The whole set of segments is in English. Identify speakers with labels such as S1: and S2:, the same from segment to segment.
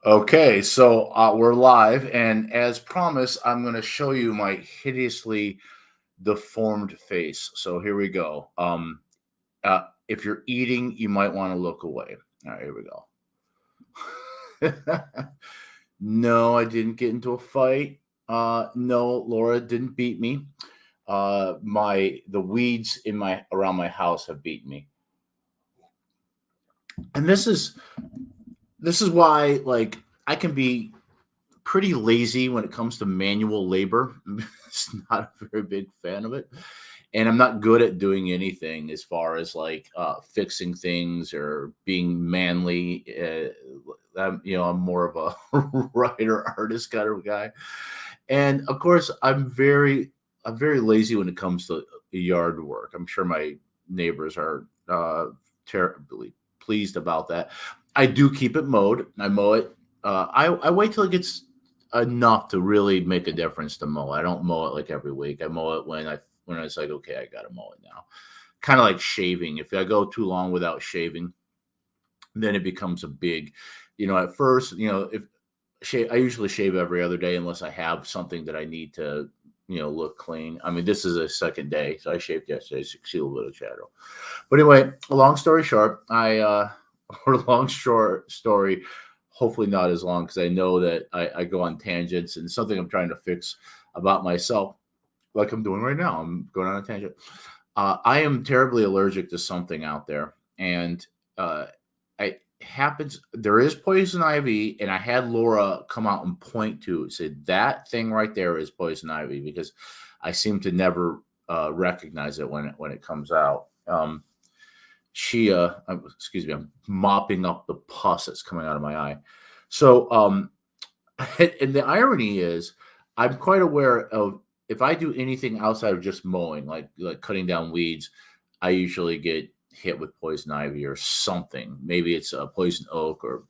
S1: Okay, so we're live, and as promised, I'm going to show you my hideously deformed face. So here we go. If you're eating, you might want to look away. All right, here we go. No, I didn't get into a fight. No, Laura didn't beat me. The weeds in my around my house have beaten me, and this is why like I can be pretty lazy when it comes to manual labor. It's not a very big fan of it. And I'm not good at doing anything as far as like fixing things or being manly. I'm more of a writer artist kind of guy. And of course, I'm very lazy when it comes to yard work. I'm sure my neighbors are terribly pleased about that. I do keep it mowed. I mow it. I wait till it gets enough to really make a difference to mow. I don't mow it like every week. I mow it when it's like, okay, I gotta mow it now. Kind of like shaving. If I go too long without shaving, then it becomes a big, at first, if I usually shave every other day unless I have something that I need to, look clean. I mean, this is a second day, so I shaved yesterday to see a little bit of shadow. But anyway, long story short, or long short story, hopefully not as long because I know that I go on tangents and something I'm trying to fix about myself, like I'm doing right now. I'm going on a tangent. I am terribly allergic to something out there, and it happens. There is poison ivy, and I had Laura come out and point to it, say that thing right there is poison ivy because I seem to never recognize it when it comes out. Excuse me, I'm mopping up the pus that's coming out of my eye. So, and the irony is, I'm quite aware of if I do anything outside of just mowing, like cutting down weeds, I usually get hit with poison ivy or something. Maybe it's a poison oak or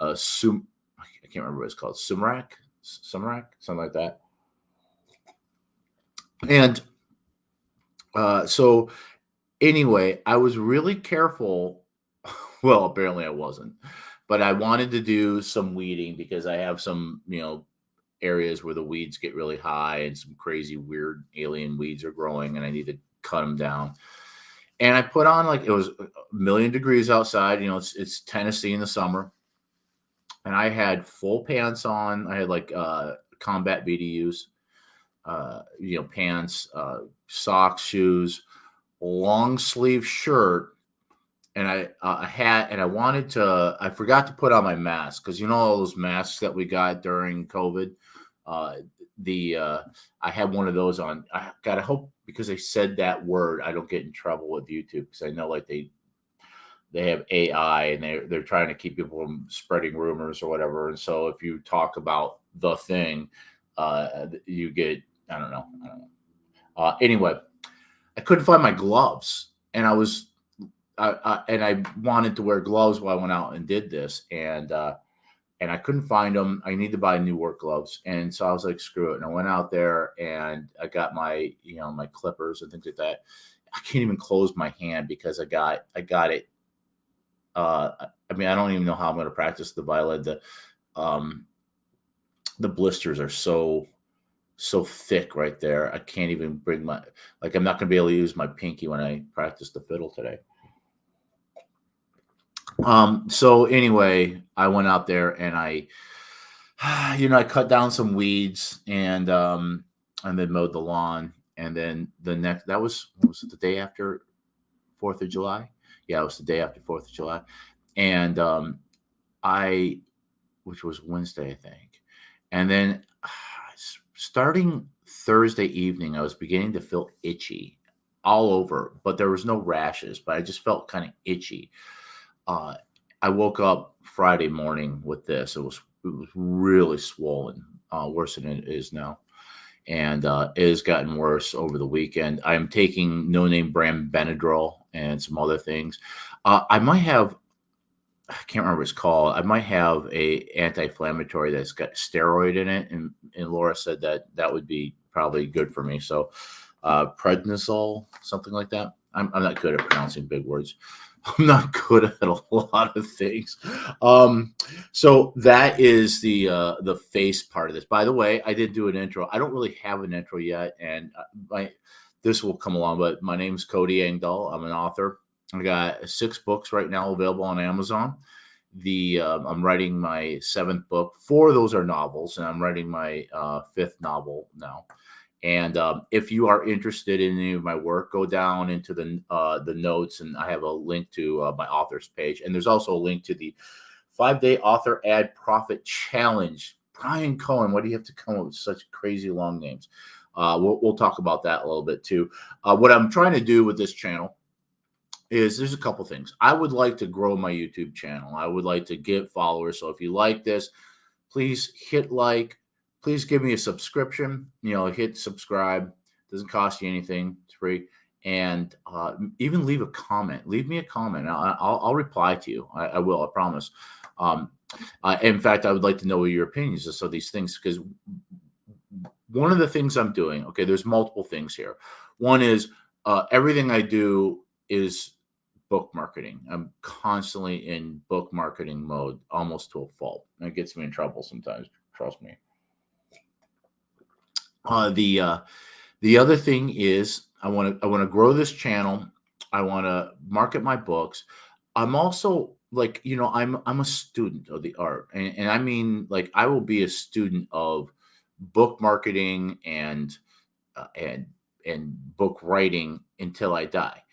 S1: a I can't remember what it's called, sumac, something like that. And so anyway, I was really careful. Well, apparently I wasn't, but I wanted to do some weeding because I have some, areas where the weeds get really high and some crazy, weird alien weeds are growing, and I need to cut them down. And I put on like it was a million degrees outside. It's Tennessee in the summer, and I had full pants on. I had like combat BDUs, pants, socks, shoes, long sleeve shirt, and a hat, and I forgot to put on my mask because all those masks that we got during COVID. Uh, I had one of those on. I hope because I said that word, I don't get in trouble with YouTube because I know like they have AI and they're trying to keep people from spreading rumors or whatever. And so if you talk about the thing, you get I don't know. Anyway, I couldn't find my gloves, and I wanted to wear gloves while I went out and did this, and I couldn't find them. I need to buy new work gloves, and so I was like, screw it. And I went out there and I got my clippers and things like that. I can't even close my hand because I got it. I mean, I don't even know how I'm going to practice the violin. Um, the blisters are so thick right there. I can't even bring I'm not going to be able to use my pinky when I practice the fiddle today. So anyway, I went out there and I cut down some weeds and then mowed the lawn. And then that was it the day after 4th of July? Yeah, it was the day after 4th of July. And I, which was Wednesday, I think. And then starting Thursday evening, I was beginning to feel itchy all over, but there was no rashes, but I just felt kind of itchy. uh, I woke up Friday morning with this. It was really swollen, worse than it is now, and it has gotten worse over the weekend. I'm taking no name brand Benadryl and some other things. I might have. I can't remember what it's called. I might have a anti-inflammatory that's got steroid in it, and Laura said that would be probably good for me. So, prednisol, something like that. I'm not good at pronouncing big words. I'm not good at a lot of things. Um, so that is the face part of this. By the way, I did do an intro. I don't really have an intro yet, and my this will come along. But my name's Cody Engdahl. I'm an author. I got 6 books right now available on Amazon. I'm writing my 7th book. 4 of those are novels, and I'm writing my 5th novel now. And if you are interested in any of my work, go down into the notes, and I have a link to my author's page. And there's also a link to the 5-day author ad profit challenge. Brian Cohen, why do you have to come up with such crazy long names? We'll talk about that a little bit too. What I'm trying to do with this channel is there's a couple things. I would like to grow my YouTube channel. I would like to get followers. So if you like this, please hit like. Please give me a subscription. Hit subscribe. Doesn't cost you anything. It's free. And even leave a comment. Leave me a comment. I'll reply to you. I will. I promise. In fact, I would like to know your opinions of these things, because one of the things I'm doing. Okay, there's multiple things here. One is everything I do is book marketing. I'm constantly in book marketing mode, almost to a fault. It gets me in trouble sometimes. Trust me. The other thing is I want to grow this channel. I want to market my books. I'm also I'm a student of the art, and I mean, like, I will be a student of book marketing and book writing until I die.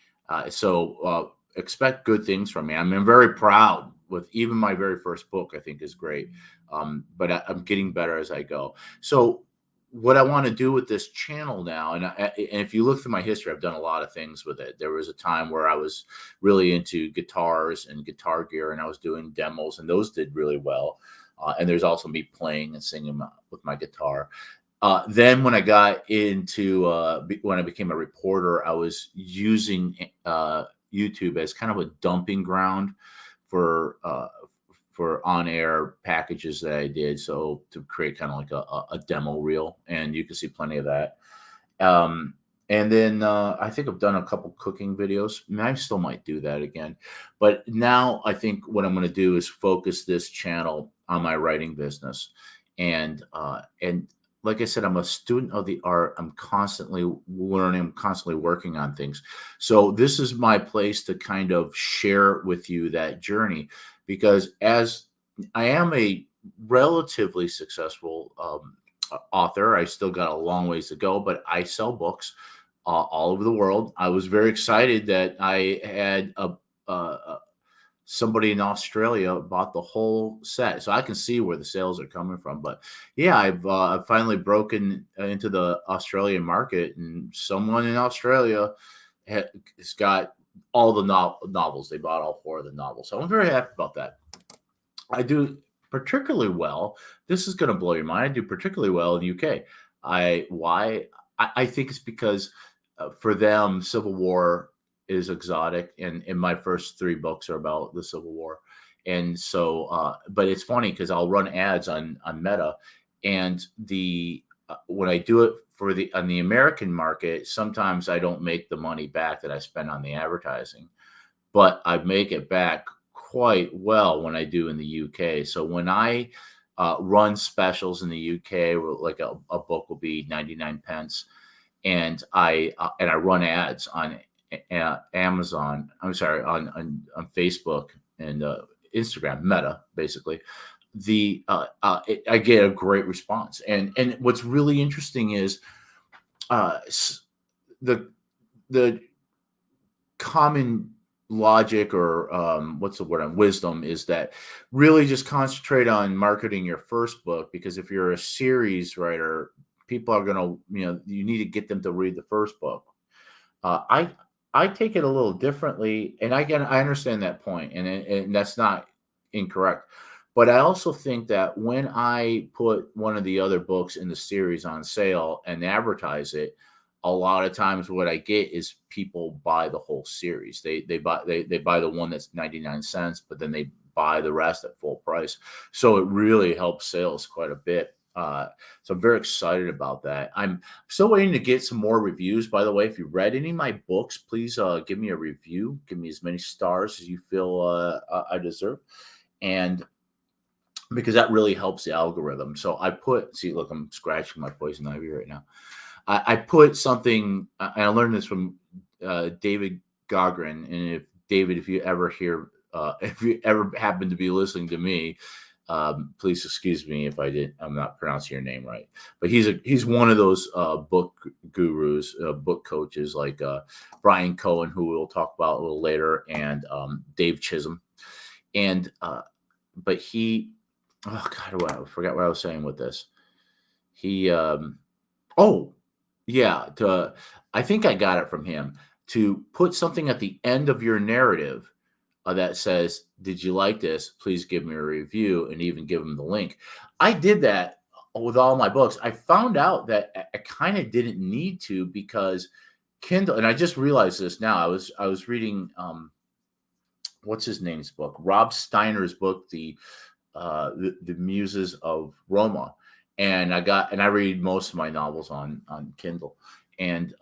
S1: So expect good things from me. I'm very proud with even my very first book. I think is great, but I'm getting better as I go. So what I want to do with this channel now, and if you look through my history, I've done a lot of things with it. There was a time where I was really into guitars and guitar gear, and I was doing demos, and those did really well. And there's also me playing and singing with my guitar. Then when I got into when I became a reporter, I was using YouTube as kind of a dumping ground for on-air packages that I did. So to create kind of like a demo reel, and you can see plenty of that. And then I think I've done a couple cooking videos. I still might do that again. But now I think what I'm going to do is focus this channel on my writing business. And like I said, I'm a student of the art. I'm constantly learning. I'm constantly working on things. So this is my place to kind of share with you that journey, because as I am a relatively successful author, I still got a long ways to go, but I sell books all over the world. I was very excited that I had somebody in Australia bought the whole set, so I can see where the sales are coming from. But yeah, I've finally broken into the Australian market, and someone in Australia has got all the novels. They bought all 4 of the novels, so I'm very happy about that. I do particularly well. This is going to blow your mind. I do particularly well in the UK. I think it's because for them, Civil War is exotic, and my first 3 books are about the Civil War. And so, but it's funny because I'll run ads on Meta, and when I do it on the American market, sometimes I don't make the money back that I spend on the advertising, but I make it back quite well when I do in the UK. So when I run specials in the UK, like a book will be 99 pence, and I run ads on Amazon. I'm sorry, on Facebook and Instagram, Meta, basically. I get a great response, and what's really interesting is the common logic, or what's the word, wisdom, is that really just concentrate on marketing your first book, because if you're a series writer, people are going to, you need to get them to read the first book. I take it a little differently, and I understand that point, and that's not incorrect. But I also think that when I put one of the other books in the series on sale and advertise it, a lot of times what I get is people buy the whole series. They buy the one that's 99 cents, but then they buy the rest at full price. So it really helps sales quite a bit. So I'm very excited about that. I'm still waiting to get some more reviews. By the way, if you read any of my books, please give me a review. Give me as many stars as you feel I deserve, and because that really helps the algorithm. So I put, see, look, I'm scratching my poison ivy right now. I put something, and I learned this from David Gogren. And if David, if you ever hear, if you ever happen to be listening to me, please excuse me if I'm not pronouncing your name right. But he's one of those book gurus, book coaches like Brian Cohen, who we'll talk about a little later, and Dave Chisholm. And but he, oh God, I forgot what I was saying with this. He, oh yeah, I think I got it from him to put something at the end of your narrative that says, "Did you like this? Please give me a review," and even give them the link. I did that with all my books. I found out that I kind of didn't need to because Kindle, and I just realized this now. I was reading what's his name's book, Rob Steiner's book, the Muses of Roma, and I read most of my novels on Kindle. And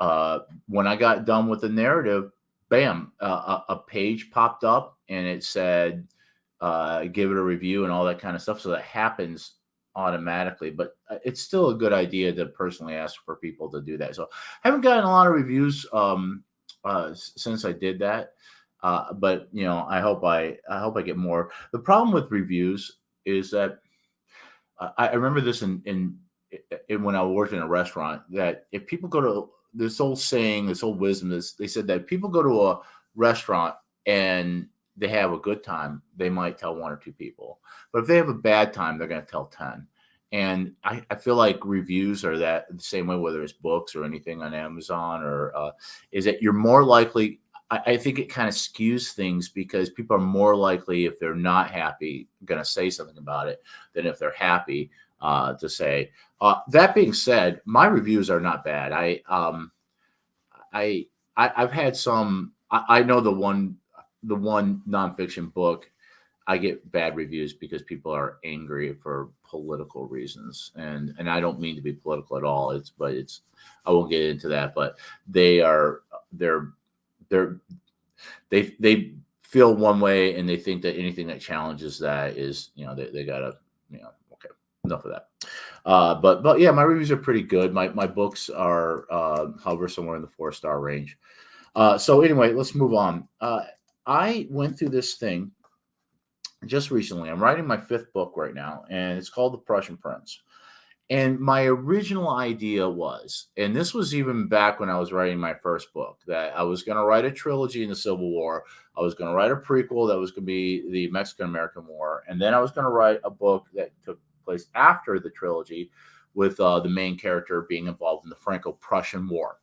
S1: when I got done with the narrative, bam, a page popped up and it said, "Give it a review" and all that kind of stuff. So that happens automatically, but it's still a good idea to personally ask for people to do that. So I haven't gotten a lot of reviews since I did that. But I hope I get more. The problem with reviews is that I remember this in when I worked in a restaurant, that if people go to this old saying, this old wisdom, they said that people go to a restaurant and they have a good time, they might tell one or two people, but if they have a bad time, they're going to tell 10. And I feel like reviews are that the same way, whether it's books or anything on Amazon, or is that you're more likely. I think it kind of skews things because people are more likely, if they're not happy, going to say something about it than if they're happy to say. That being said, my reviews are not bad. I've had some. I know the one nonfiction book, I get bad reviews because people are angry for political reasons, and I don't mean to be political at all. It's I won't get into that, but they're they feel one way, and they think that anything that challenges that is, they gotta, okay, enough of that. But yeah, my reviews are pretty good. My books are hover somewhere in the 4-star range. So anyway, let's move on. I went through this thing just recently. I'm writing my 5th book right now, and it's called The Prussian Prince. And my original idea was, and this was even back when I was writing my first book, that I was going to write a trilogy in the Civil War. I was going to write a prequel that was going to be the Mexican-American War. And then I was going to write a book that took place after the trilogy with the main character being involved in the Franco-Prussian War.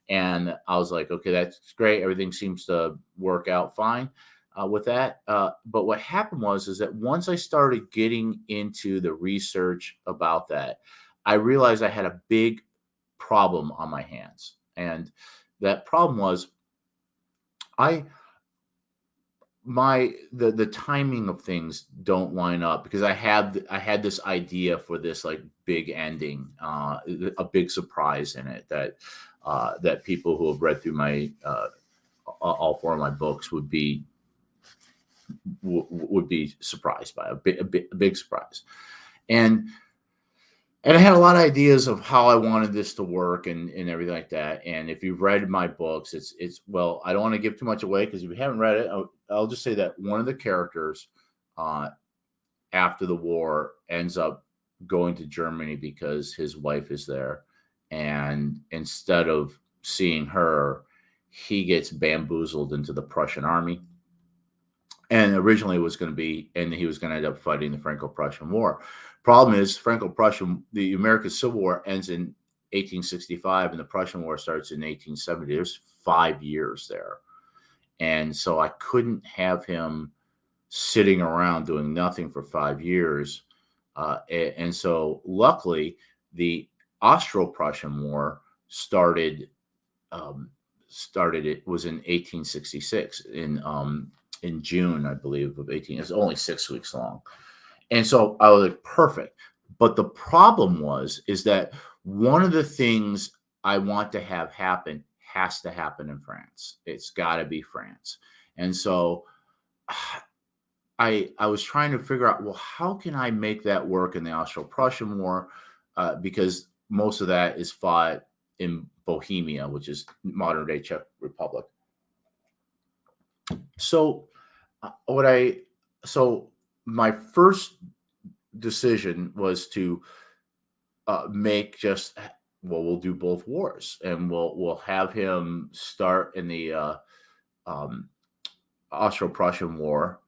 S1: And I was like, okay, that's great. Everything seems to work out fine with that. But what happened is that once I started getting into the research about that, I realized I had a big problem on my hands. And that problem was the timing of things don't line up, because I had this idea for this like big ending, a big surprise in it that people who have read through my all 4 of my books would be surprised by, a big surprise. And I had a lot of ideas of how I wanted this to work and everything like that. And if you've read my books, it's well, I don't want to give too much away, because if you haven't read it, I'll just say that one of the characters after the war ends up going to Germany because his wife is there. And instead of seeing her, he gets bamboozled into the Prussian army. And originally it was going to be, and he was going to end up fighting the Franco-Prussian War. Problem is, the American Civil War ends in 1865, and the Prussian War starts in 1870. There's 5 years there. And so I couldn't have him sitting around doing nothing for 5 years. And so luckily, the Austro-Prussian War started, it was in 1866 in June, I believe, of 18. It's only 6 weeks long. And so I was like, perfect. But the problem is that one of the things I want to have happen has to happen in France. It's got to be France. And so I was trying to figure out, well, how can I make that work in the Austro-Prussian War? Because most of that is fought in Bohemia, which is modern day Czech Republic. So what I so my first decision was to make just, well, we'll do both wars, and we'll have him start in the um, Austro-Prussian War,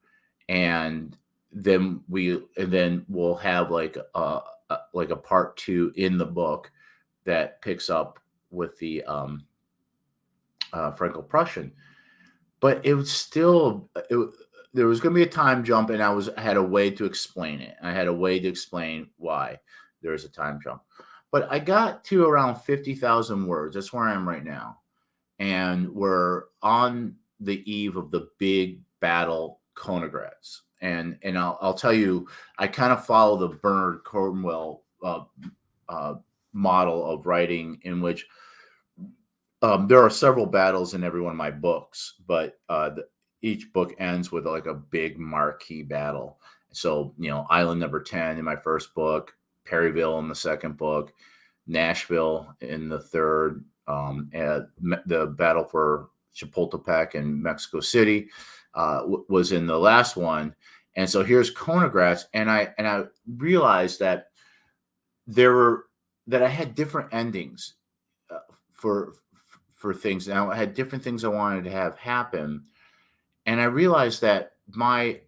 S1: and then we'll have like a part two in the book that picks up with the Franco-Prussian. But it was still there was going to be a time jump, and I had a way to explain it. I had a way to explain why there is a time jump. But I got to around 50,000 words. That's where I am right now, and we're on the eve of the big battle, Konigratz. And I'll tell you, I kind of follow the Bernard Cornwell model of writing, in which there are several battles in every one of my books, but each book ends with like a big marquee battle. So, Island Number 10 in my first book, Perryville in the second book, Nashville in the third, and the battle for Chapultepec and Mexico City was in the last one. And so here's Konigratz, and I realized that I had different endings for things. Now I had different things I wanted to have happen, and I realized that I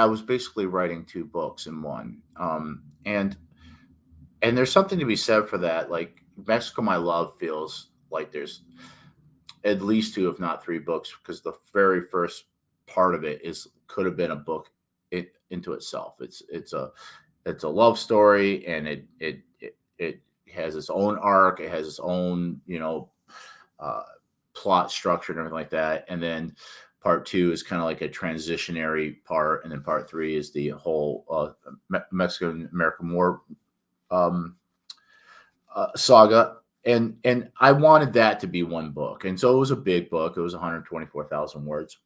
S1: was basically writing two books in one. And there's something to be said for that. Like Mexico, My Love feels like there's at least two, if not three books, because the very first part of it could have been a book into itself. It's a love story, and it has its own arc. It has its own plot structure and everything like that. And then part two is kind of like a transitionary part, and then part three is the whole Mexican American War saga. And I wanted that to be one book, and so it was a big book. It was 124,000 words.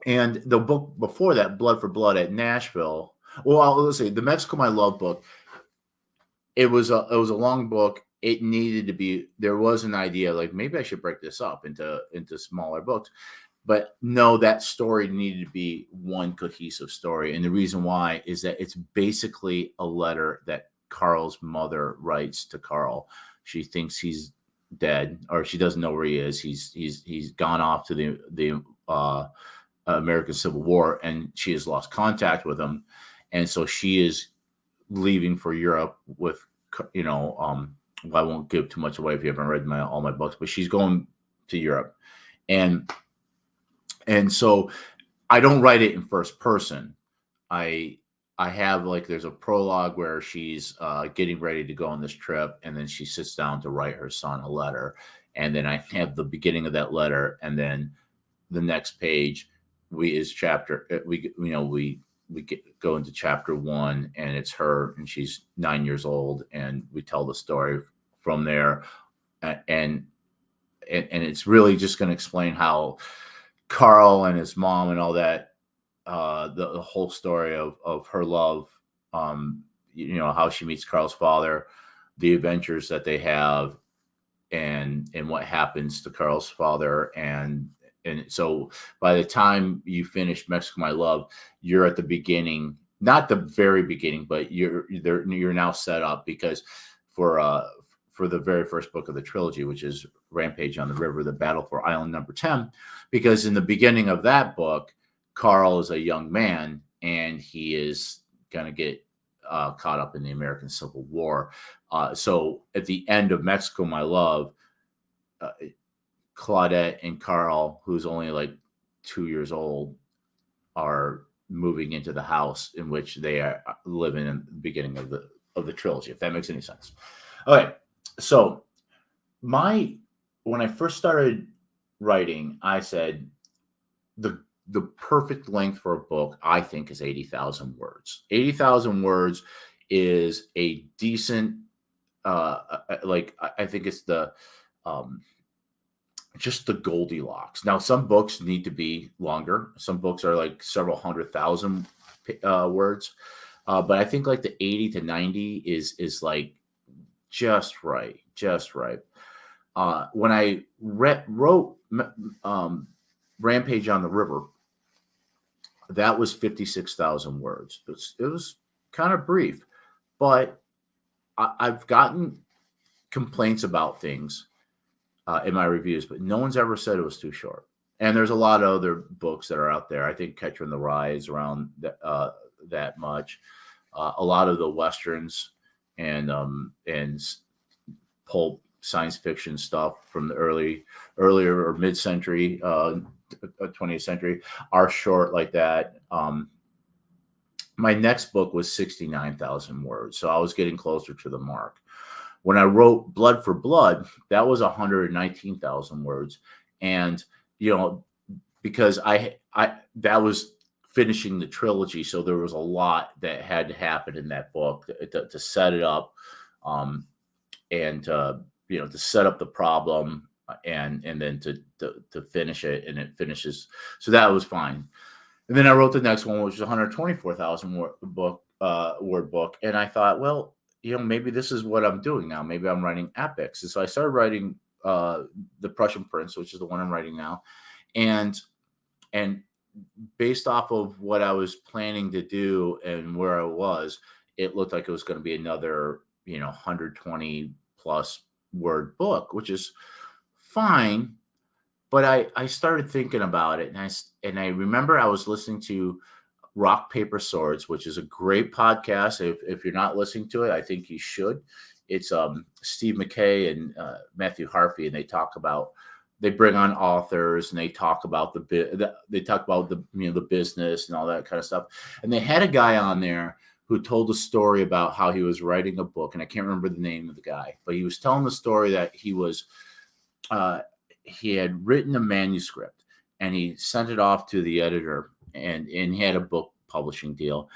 S1: And the book before that, Blood for Blood at Nashville. Well, let's see, the Mexico My Love book. It was a long book. It needed to be. There was an idea like maybe I should break this up into smaller books, but no, that story needed to be one cohesive story. And the reason why is that it's basically a letter that Carl's mother writes to Carl. She thinks he's dead, or she doesn't know where he is. He's gone off to the American Civil War, and she has lost contact with him, and so she is leaving for Europe with I won't give too much away if you haven't read all my books, but she's going to Europe, and so I don't write it in first person. I have there's a prologue where she's getting ready to go on this trip, and then she sits down to write her son a letter, and then I have the beginning of that letter, and then the next page go into chapter 1, and it's her, and she's 9 years old, and we tell the story from there, and it's really just going to explain how Carl and his mom and all that, the whole story of her love, how she meets Carl's father, the adventures that they have, and what happens to Carl's father, and so by the time you finish Mexico My Love, you're at the beginning, not the very beginning, but you're now set up, because for the very first book of the trilogy, which is Rampage on the River, the battle for Island Number 10, because in the beginning of that book, Carl is a young man, and he is going to get caught up in the American Civil War. So at the end of Mexico My Love, Claudette and Carl, who's only like 2 years old, are moving into the house in which they are living in the beginning of the trilogy, if that makes any sense. Okay, so when I first started writing, I said the the perfect length for a book, I think, is 80,000 words. 80,000 words is a decent, I think it's the, um, just the Goldilocks. Now, some books need to be longer. Some books are like several hundred thousand words. But I think like the 80 to 90 is like just right, just right. When I wrote um, Rampage on the River, that was 56,000 words. It was kind of brief, but I've gotten complaints about things in my reviews, but no one's ever said it was too short. And there's a lot of other books that are out there. I think Catcher in the Rye is around that much. A lot of the westerns and pulp science fiction stuff from the earlier or mid-century 20th century are short like that. My next book was 69,000 words, so I was getting closer to the mark. When I wrote Blood for Blood, that was 119,000 words, and because I that was finishing the trilogy, so there was a lot that had to happen in that book to set it up, and to set up the problem, and then to finish it, and it finishes. So that was fine. And then I wrote the next one, which was 124,000 word book, and I thought, well, maybe this is what I'm doing now. Maybe I'm writing epics, and so I started writing the Prussian Prince, which is the one I'm writing now, and based off of what I was planning to do and where I was, it looked like it was going to be another 120 plus word book, which is fine. But I started thinking about it, and I remember I was listening to Rock Paper Swords, which is a great podcast. If you're not listening to it, I think you should. It's Steve McKay and Matthew Harvey, and they bring on authors, and they talk about the business and all that kind of stuff. And they had a guy on there who told a story about how he was writing a book, and I can't remember the name of the guy, but he was telling the story that he had written a manuscript, and he sent it off to the editor, and he had a book publishing deal,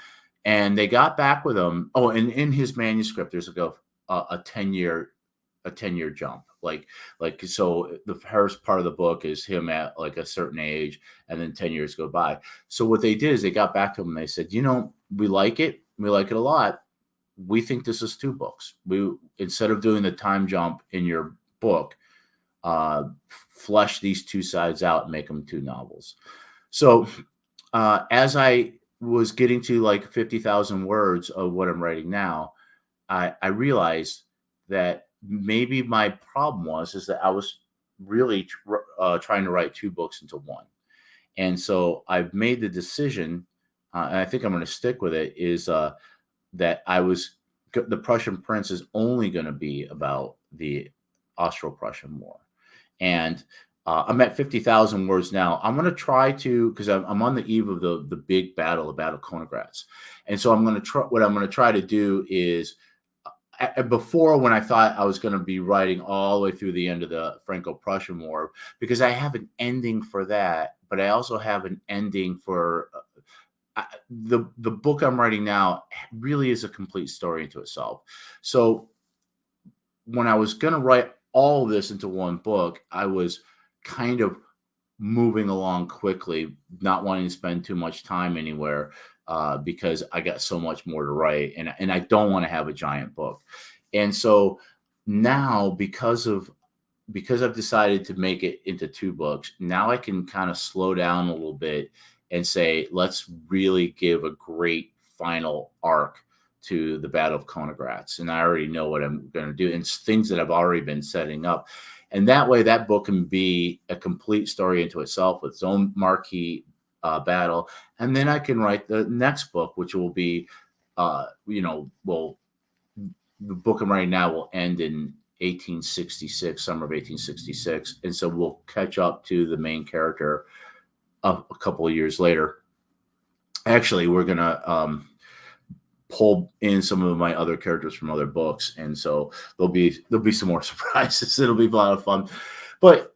S1: and they got back with him. Oh, and in his manuscript, there's a 10-year jump. So the first part of the book is him at like a certain age, and then 10 years go by. So what they did is they got back to him and they said, we like it a lot. We think this is 2 books. Instead of doing the time jump in your book, flesh these 2 sides out and make them 2 novels. So as I was getting to like 50,000 words of what I'm writing now, I realized that maybe my problem is that I was really trying to write 2 books into one. And so I've made the decision, and I think I'm going to stick with it, is that the Prussian Prince is only going to be about the Austro-Prussian War. And I'm at 50,000 words now. I'm going to try to, because I'm on the eve of the big battle, the Battle of Königgrätz. And so what I'm going to try to do is, before, when I thought I was going to be writing all the way through the end of the Franco-Prussian War, because I have an ending for that, but I also have an ending for the book I'm writing now really is a complete story into itself. So when I was going to write all of this into one book, I was kind of moving along quickly, not wanting to spend too much time anywhere, because I got so much more to write, and I don't want to have a giant book. And so now, because I've decided to make it into 2 books, now I can kind of slow down a little bit and say, let's really give a great final arc to the Battle of Königgrätz. And I already know what I'm going to do, and things that I've already been setting up. And that way, that book can be a complete story into itself with its own marquee battle. And then I can write the next book, which will be, the book I'm writing now will end in 1866, summer of 1866. And so we'll catch up to the main character a couple of years later. Actually, we're going to pull in some of my other characters from other books, and so there'll be some more surprises. It'll be a lot of fun. But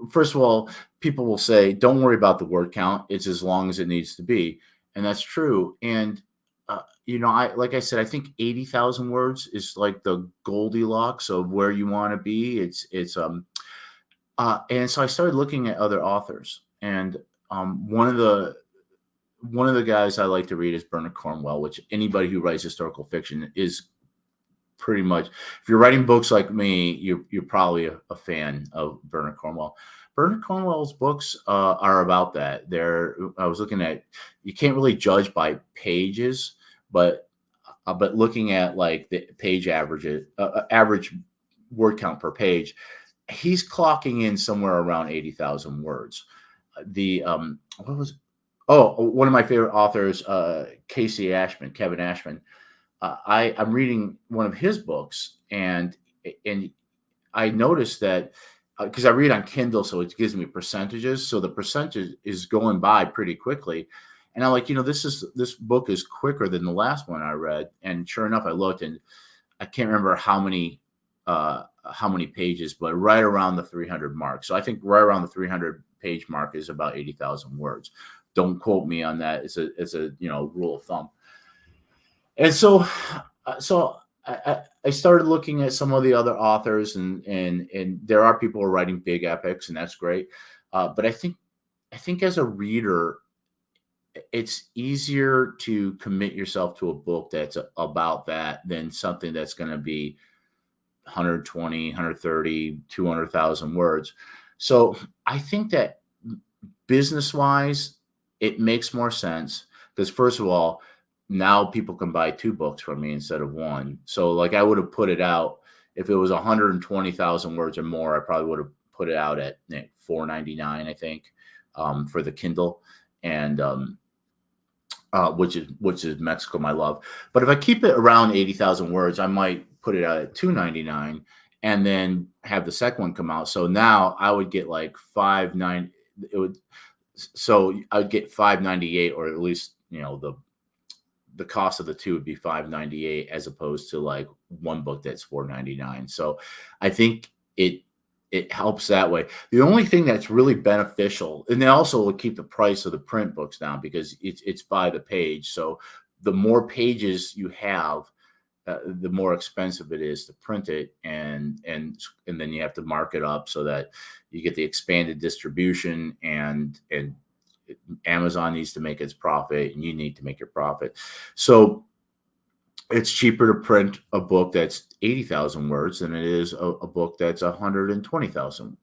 S1: first of all, people will say, "Don't worry about the word count. It's as long as it needs to be," and that's true. And I like I said, I think 80,000 words is like the Goldilocks of where you want to be. And so I started looking at other authors, and one of the guys I like to read is Bernard Cornwell, which anybody who writes historical fiction is pretty much. If you're writing books like me, you're probably a fan of Bernard Cornwell. Bernard Cornwell's books are about that. I was looking at, you can't really judge by pages, but looking at like the page average word count per page, he's clocking in somewhere around 80,000 words. The what was one of my favorite authors, Kevin Ashman. I'm reading one of his books, and I noticed that because I read on Kindle, so it gives me percentages. So the percentage is going by pretty quickly, and I'm like, this book is quicker than the last one I read. And sure enough, I looked, and I can't remember how many pages, but right around the 300 mark. So I think right around the 300 page mark is about 80,000 words. Don't quote me on that. It's a rule of thumb. And so I started looking at some of the other authors, and there are people who are writing big epics, and that's great. But I think as a reader, it's easier to commit yourself to a book that's about that than something that's going to be 120, 130, 200,000 words. So I think that business wise, it makes more sense because, first of all, now people can buy two books from me instead of one. So, like, I would have put it out if it was 120,000 words or more. I probably would have put it out at $4.99, I think, for the Kindle, and which is Mexico, my love. But if I keep it around 80,000 words, I might put it out at $2.99 and then have the second one come out. So now I would get like $5.9. So I'd get $5.98, or at least the cost of the two would be $5.98 as opposed to like one book that's $4.99. So I think it helps that way. The only thing that's really beneficial, and they also will keep the price of the print books down because it's by the page. So the more pages you have, the more expensive it is to print it, and then you have to mark it up so that you get the expanded distribution, and Amazon needs to make its profit, and you need to make your profit. So it's cheaper to print a book that's 80,000 words than it is a book that's 120,000.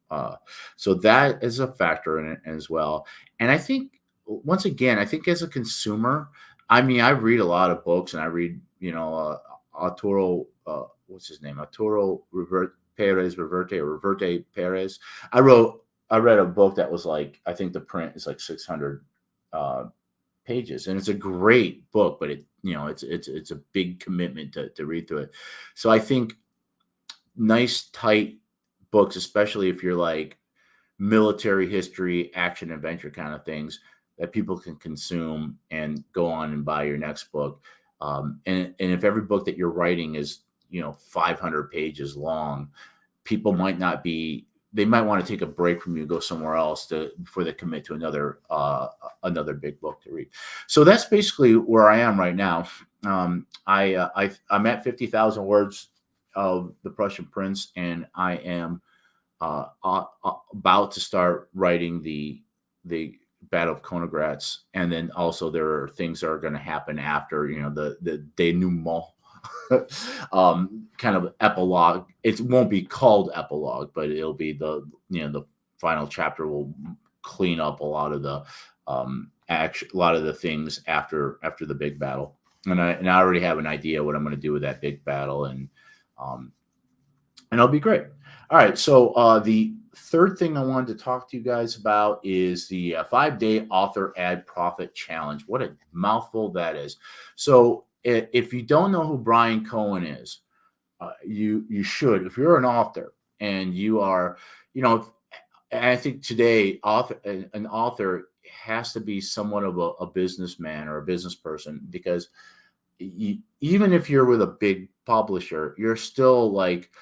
S1: So that is a factor in it as well. And I think, once again, I think as a consumer, I mean, I read a lot of books, and I read, Arturo, what's his name? Arturo Reverte Perez. I read a book that was like, I think the print is like 600 pages, and it's a great book, but it's a big commitment to read through it. So I think nice tight books, especially if you're like military history, action, adventure kind of things, that people can consume and go on and buy your next book. And if every book that you're writing is 500 pages long, people might not be. They might want to take a break from you, go somewhere else before they commit to another big book to read. So that's basically where I am right now. I'm at 50,000 words of The Prussian Prince, and I am about to start writing the Battle of Konigratz, and then also there are things that are going to happen after the denouement. Kind of epilogue. It won't be called epilogue, but it'll be the final chapter will clean up a lot of the things after the big battle. And I already have an idea what I'm going to do with that big battle, and it'll be great. All right, so the third thing I wanted to talk to you guys about is the 5-day author ad profit challenge. What a mouthful that is. So if you don't know who Brian Cohen is, you should. If you're an author and you are, I think today an author has to be somewhat of a businessman or a business person, because even if you're with a big publisher, you're still like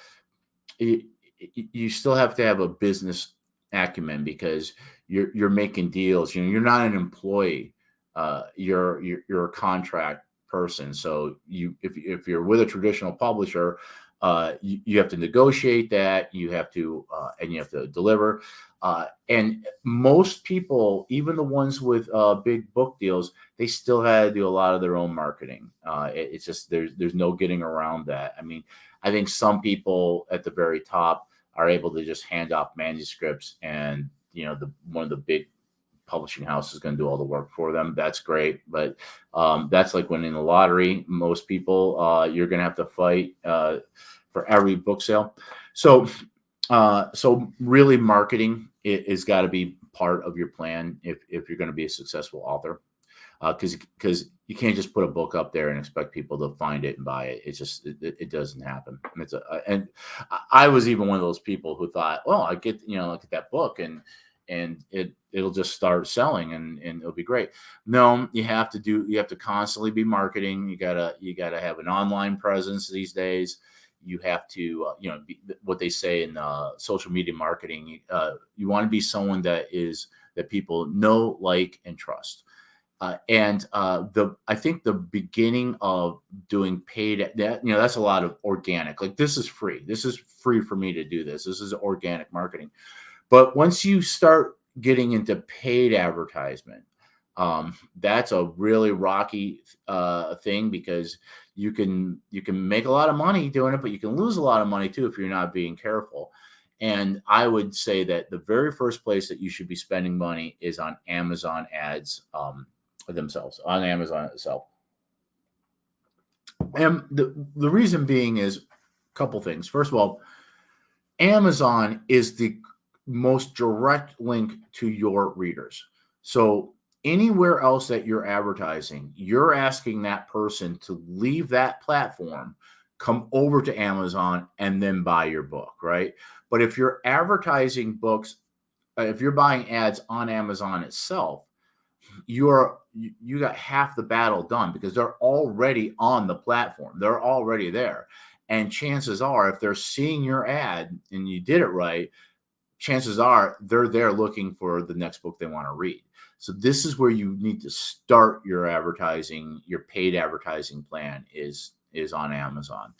S1: you still have to have a business acumen, because you're making deals. You're not an employee. You're a contract person. So if you're with a traditional publisher, you have to negotiate that. You have to and you have to deliver. And most people, even the ones with big book deals, they still had to do a lot of their own marketing. It's just there's no getting around that. I mean, I think some people at the very top are able to just hand off manuscripts, and the one of the big publishing house is going to do all the work for them. That's great, but that's like winning the lottery. Most people, you're going to have to fight for every book sale. So really, marketing is got to be part of your plan if you're going to be a successful author, because you can't just put a book up there and expect people to find it and buy it. It's just it doesn't happen. And I was even one of those people who thought, well, I get look at that book and it'll just start selling and it'll be great. No, you have to constantly be marketing. You gotta have an online presence these days. You have to what they say in social media marketing. You want to be someone that people know, like, and trust. I think the beginning of doing paid, that's a lot of organic. Like, this is free. This is free for me to do this. This is organic marketing. But once you start getting into paid advertisement, that's a really rocky thing, because you can make a lot of money doing it, but you can lose a lot of money too if you're not being careful. And I would say that the very first place that you should be spending money is on Amazon ads themselves, on Amazon itself. And the reason being is a couple things. First of all, Amazon is the most direct link to your readers. So anywhere else that you're advertising, you're asking that person to leave that platform, come over to Amazon, and then buy your book, right? But if you're advertising books, if you're buying ads on Amazon itself, you got half the battle done, because they're already on the platform. They're already there. And chances are, if they're seeing your ad and you did it right, chances are they're there looking for the next book they want to read. So this is where you need to start your advertising. Your paid advertising plan is on Amazon.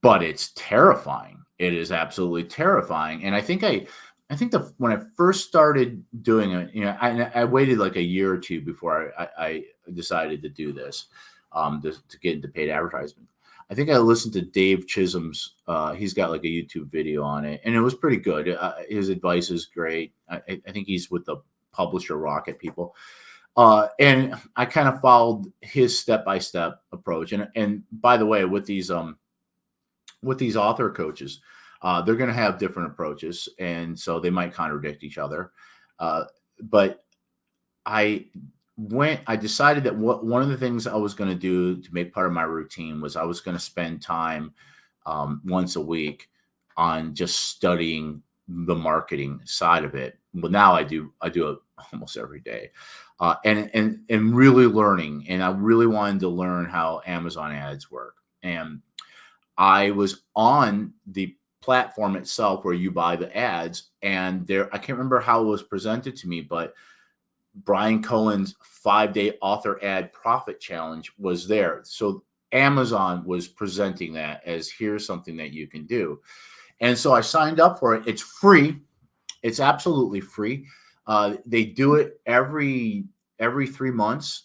S1: But it's terrifying. It is absolutely terrifying. And I think when I first started doing it, I waited like a year or two before I decided to do this, to get into paid advertisement. I think I listened to Dave Chisholm's. He's got like a YouTube video on it, and it was pretty good. His advice is great. I think he's with the publisher Rocket people, and I kind of followed his step-by-step approach. And by the way, with these author coaches, they're going to have different approaches, and so they might contradict each other. But I decided that one of the things I was going to do to make part of my routine was I was going to spend time once a week on just studying the marketing side of it. But now I do it almost every day, and really learning. And I really wanted to learn how Amazon ads work. And I was on the platform itself where you buy the ads, and I can't remember how it was presented to me, but Brian Cohen's 5-day author ad profit challenge was there. So Amazon was presenting that as, here's something that you can do. And so I signed up for it. It's free. It's absolutely free. They do it every 3 months.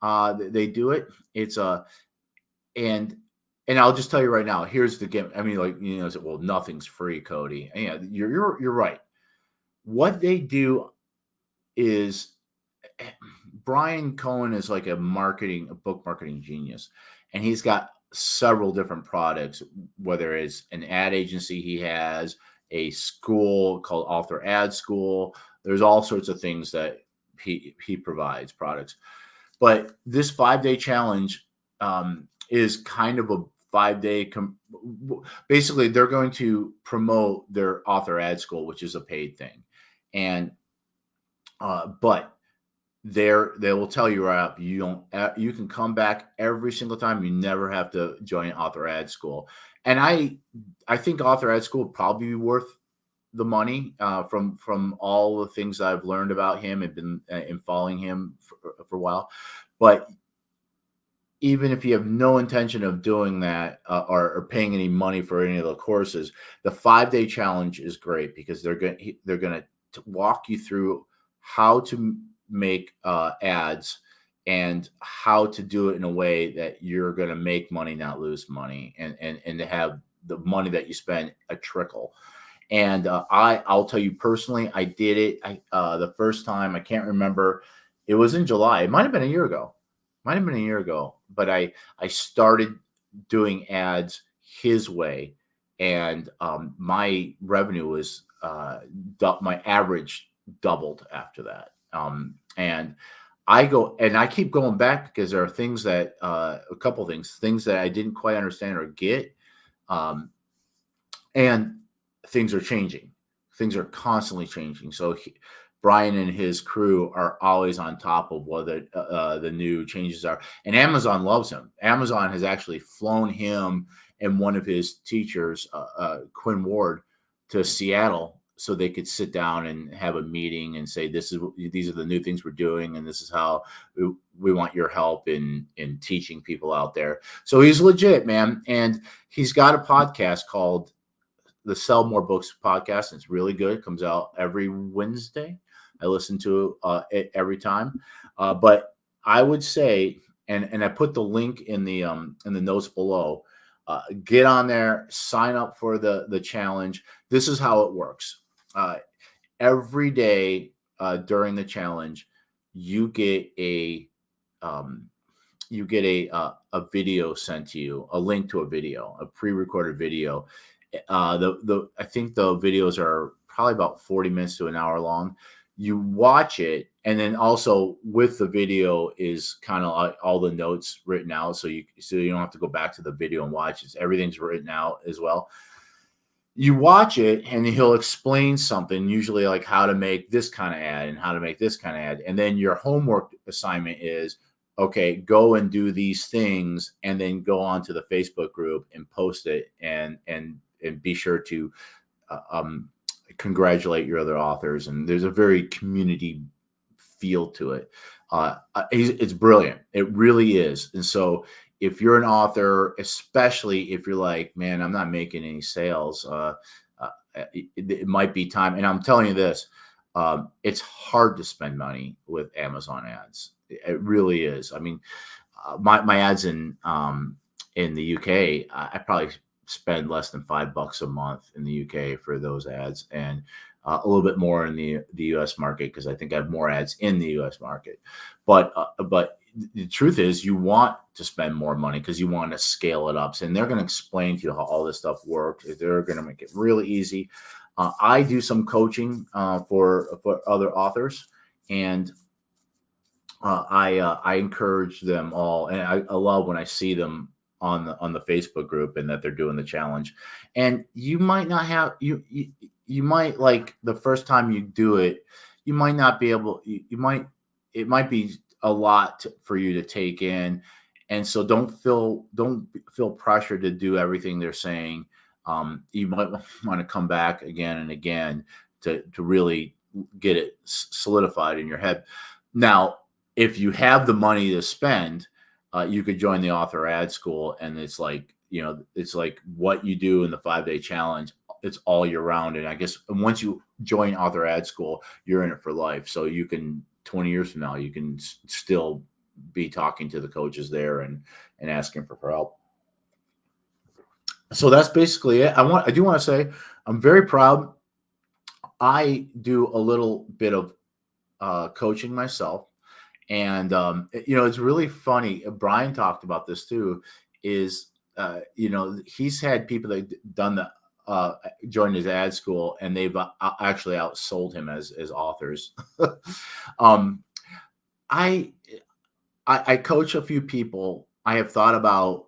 S1: They do it. And I'll just tell you right now, here's the game. I mean, like, well, nothing's free, Cody. And yeah, you're right. What they do is, Brian Cohen is like a book marketing genius, and he's got several different products, whether it's an ad agency, he has a school called Author Ad School. There's all sorts of things that he provides products. But this 5-day challenge is kind of a 5-day. Basically, they're going to promote their Author Ad School, which is a paid thing, and but they will tell you right up, you can come back every single time. You never have to join Author Ad School. And I think Author Ad School would probably be worth the money from all the things I've learned about him and been in following him for a while. But even if you have no intention of doing that or paying any money for any of the courses, the 5 day challenge is great because they're going to walk you through how to make ads and how to do it in a way that you're going to make money, not lose money, and to have the money that you spend a trickle. And I'll tell you personally, I did it. The first time, I can't remember. It was in July. It might have been a year ago. Might have been a year ago. But I started doing ads his way, and my revenue was my average doubled after that. And I keep going back because there are things that a couple things that I didn't quite understand or get. Um, and things are changing. Things are constantly changing. So Brian and his crew are always on top of what the new changes are. And Amazon loves him. Amazon has actually flown him and one of his teachers, Quinn Ward, to Seattle so they could sit down and have a meeting and say, these are the new things we're doing, and this is how we want your help in teaching people out there. So he's legit, man. And he's got a podcast called the Sell More Books podcast. It's really good. It comes out every Wednesday. I listen to it every time. But I would say, and I put the link in the notes below. Get on there, sign up for the challenge. This is how it works. Every day during the challenge, you get a video sent to you, a link to a video, a pre-recorded video. I think the videos are probably about 40 minutes to an hour long. You watch it, and then also with the video is kind of like all the notes written out, so you don't have to go back to the video and watch it. Everything's written out as well. You watch it, and he'll explain something, usually like how to make this kind of ad and how to make this kind of ad, and then your homework assignment is, okay, go and do these things, and then go on to the Facebook group and post it, and be sure to congratulate your other authors. And there's a very community feel to it. It's brilliant. It really is. And so if you're an author, especially if you're like, man, I'm not making any sales, it might be time. And I'm telling you this, it's hard to spend money with Amazon ads. It really is. I mean, my ads in the UK, I probably spend less than $5 a month in the UK for those ads, and a little bit more in the US market because I think I have more ads in the US market. But the truth is, you want to spend more money because you want to scale it up. And they're going to explain to you how all this stuff works. They're going to make it really easy. I do some coaching for other authors, and I encourage them all, and I love when I see them on the Facebook group and that they're doing the challenge. And you might not have you might, like, the first time you do it, you might not be able. It might be a lot for you to take in, and so don't feel pressure to do everything they're saying. You might want to come back again and again to really get it solidified in your head. Now, if you have the money to spend, you could join the author ad school, and it's like, it's like what you do in the 5-day challenge. It's all year round. And I guess once you join author ad school, you're in it for life. So you can, 20 years from now, you can still be talking to the coaches there and asking for help. So that's basically it. I do want to say I'm very proud. I do a little bit of coaching myself. And, it's really funny. Brian talked about this too, is, he's had people that done joined his ad school, and they've actually outsold him as authors. I coach a few people. I have thought about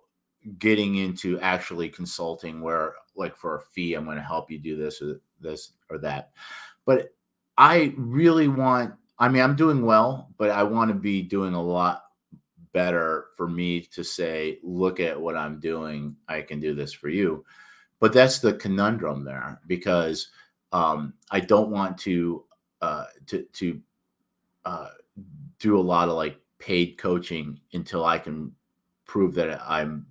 S1: getting into actually consulting, where, like, for a fee, I'm going to help you do this or that. But I really want, I'm doing well, but I want to be doing a lot better for me to say, look at what I'm doing. I can do this for you. But that's the conundrum there, because I don't want to uh, do a lot of like paid coaching until I can prove that I'm,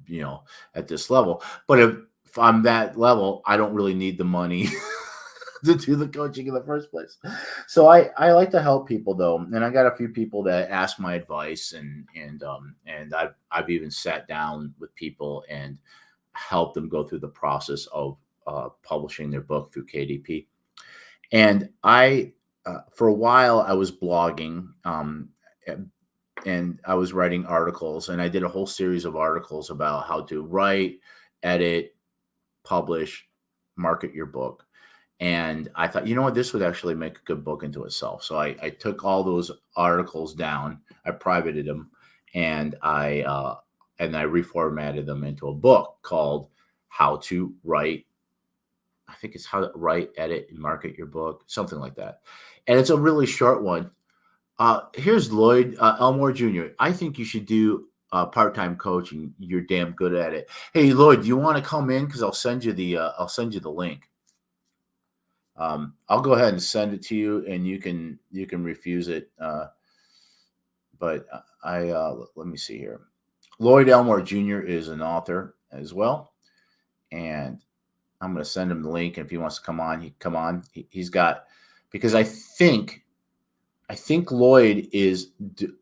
S1: at this level. But if I'm that level, I don't really need the money to do the coaching in the first place. So I like to help people though, and I got a few people that ask my advice, and I've even sat down with people and helped them go through the process of publishing their book through KDP. And I for a while I was blogging, and I was writing articles, and I did a whole series of articles about how to write, edit, publish, market your book. And I thought, you know what, this would actually make a good book into itself. So I took all those articles down, I privated them, and I reformatted them into a book called How to Write. I think it's How to Write, Edit, and Market Your Book, something like that. And it's a really short one. Here's Lloyd Elmore Jr. I think you should do part-time coaching. You're damn good at it. Hey Lloyd, do you want to come in? Because I'll send you the link. I'll go ahead and send it to you, and you can refuse it. But let me see here. Lloyd Elmore Jr. is an author as well, and I'm going to send him the link. And if he wants to come on, he can come on. He's got, because I think Lloyd is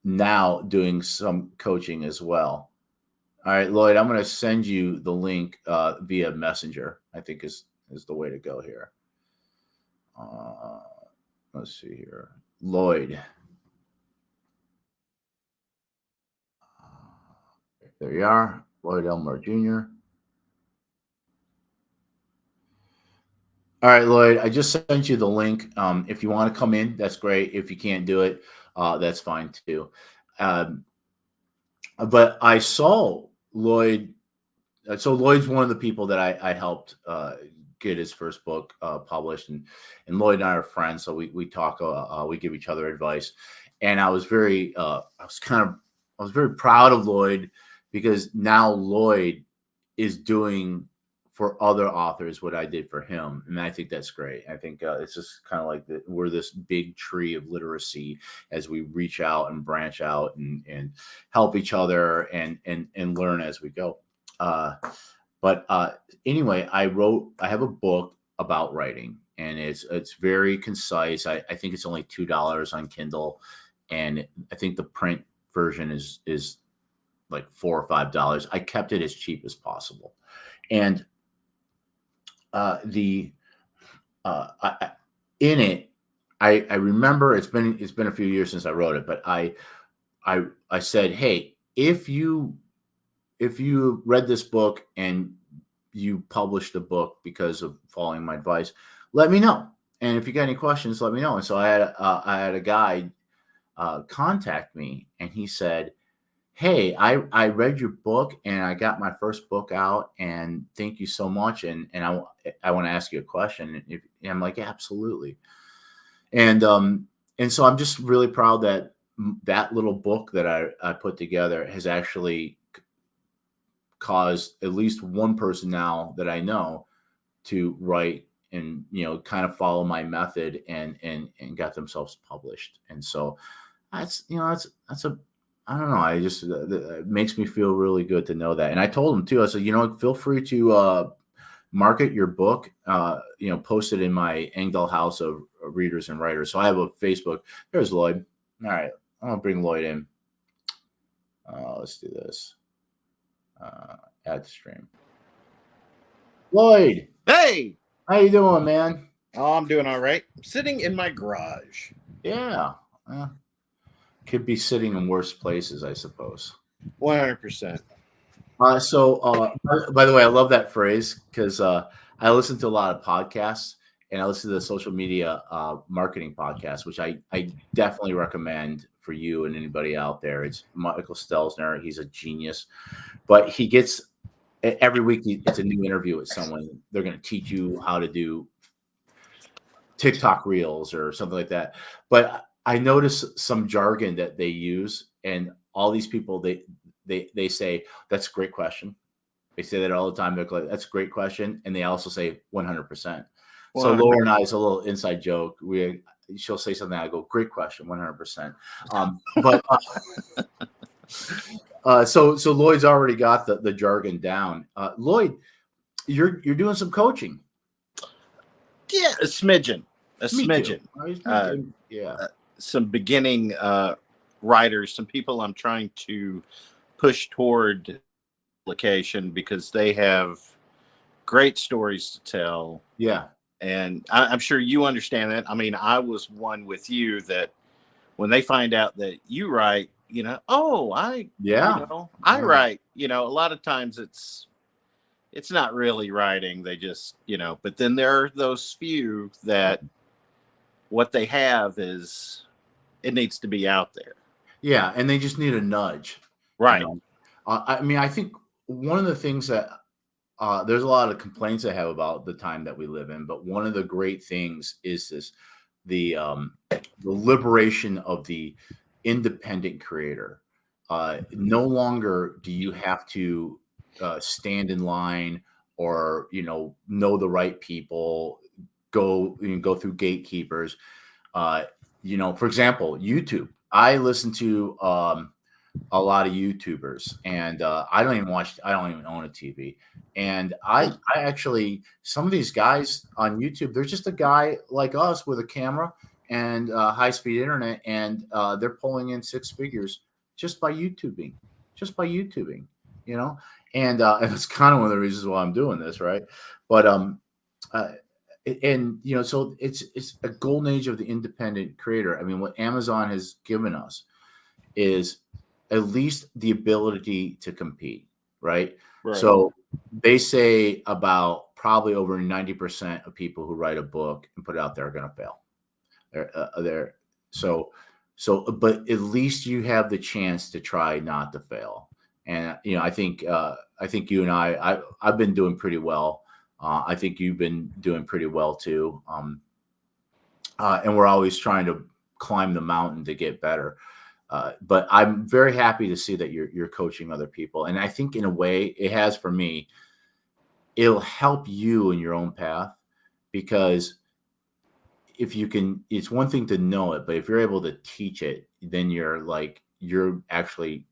S1: now doing some coaching as well. All right, Lloyd, I'm going to send you the link via Messenger. I think is the way to go here. Let's see here, Lloyd. There you are, Lloyd Elmore Jr. All right, Lloyd, I just sent you the link. If you want to come in, that's great. If you can't do it, that's fine too. Um, but I saw Lloyd. So Lloyd's one of the people that I helped get his first book published, and Lloyd and I are friends, so we talk, we give each other advice, and I was very proud of Lloyd, because now Lloyd is doing for other authors what I did for him, and I think that's great. I think it's just kind of like we're this big tree of literacy as we reach out and branch out and help each other and learn as we go. Uh, but anyway, I have a book about writing, and it's very concise. I think it's only $2 on Kindle, and I think the print version is like $4 or $5. I kept it as cheap as possible, and the in it, I remember it's been a few years since I wrote it, but I said, hey, if you read this book and you published a book because of following my advice, let me know. And if you got any questions, let me know. And so I had a guy contact me, and he said, hey, I read your book and I got my first book out, and thank you so much. And I want to ask you a question. And I'm like, yeah, absolutely. And so I'm just really proud that that little book that I put together has actually caused at least one person now that I know to write and kind of follow my method and got themselves published. And so that's a I don't know. I just it makes me feel really good to know that. And I told him too. I said, feel free to market your book. Post it in my Engdahl House of Readers and Writers. So I have a Facebook. There's Lloyd. All right, I'm gonna bring Lloyd in. Let's do this. Add stream. Lloyd,
S2: Hey!
S1: how you doing, man?
S2: Oh, I'm doing all right. I'm sitting in my garage.
S1: Yeah. Could be sitting in worse places, I suppose.
S2: 100%.
S1: By the way, I love that phrase, because I listen to a lot of podcasts, and I listen to the social media marketing podcast, which I definitely recommend for you and anybody out there. It's Michael Stelzner. He's a genius, but he gets every week. It's a new interview with someone. They're going to teach you how to do TikTok reels or something like that. But I notice some jargon that they use, and all these people they say, that's a great question. They say that all the time. They're like, that's a great question, and they also say 100%. So Laura and I's a little inside joke. She'll say something. I go, great question, 100%. But so Lloyd's already got the jargon down. Lloyd, you're doing some coaching.
S2: Yeah, a smidgen.
S1: Me too.
S2: Yeah. Some beginning writers, some people I'm trying to push toward publication because they have great stories to tell.
S1: Yeah.
S2: And I'm sure you understand that. I mean, I was one with you that when they find out that you write, I write, a lot of times it's not really writing. They just, but then there are those few that what they have is it needs to be out there.
S1: Yeah. And they just need a nudge.
S2: Right.
S1: I mean, I think one of the things that there's a lot of complaints I have about the time that we live in, but one of the great things is the liberation of the independent creator. No longer do you have to stand in line or know the right people, go through gatekeepers. For example, YouTube. I listen to a lot of YouTubers, and I don't even own a TV. And I actually, some of these guys on YouTube, they're just a guy like us with a camera and high speed internet, and they're pulling in six figures just by YouTubing, and it's kind of one of the reasons why I'm doing this, right? But so it's a golden age of the independent creator. I mean, what Amazon has given us is at least the ability to compete, right? So they say about probably over 90% of people who write a book and put it out there are going to fail. But at least you have the chance to try not to fail. And I think you and I've been doing pretty well. I think you've been doing pretty well too. And we're always trying to climb the mountain to get better. But I'm very happy to see that you're coaching other people. And I think in a way it has for me, it'll help you in your own path, because if you can, it's one thing to know it, but if you're able to teach it, then you're actually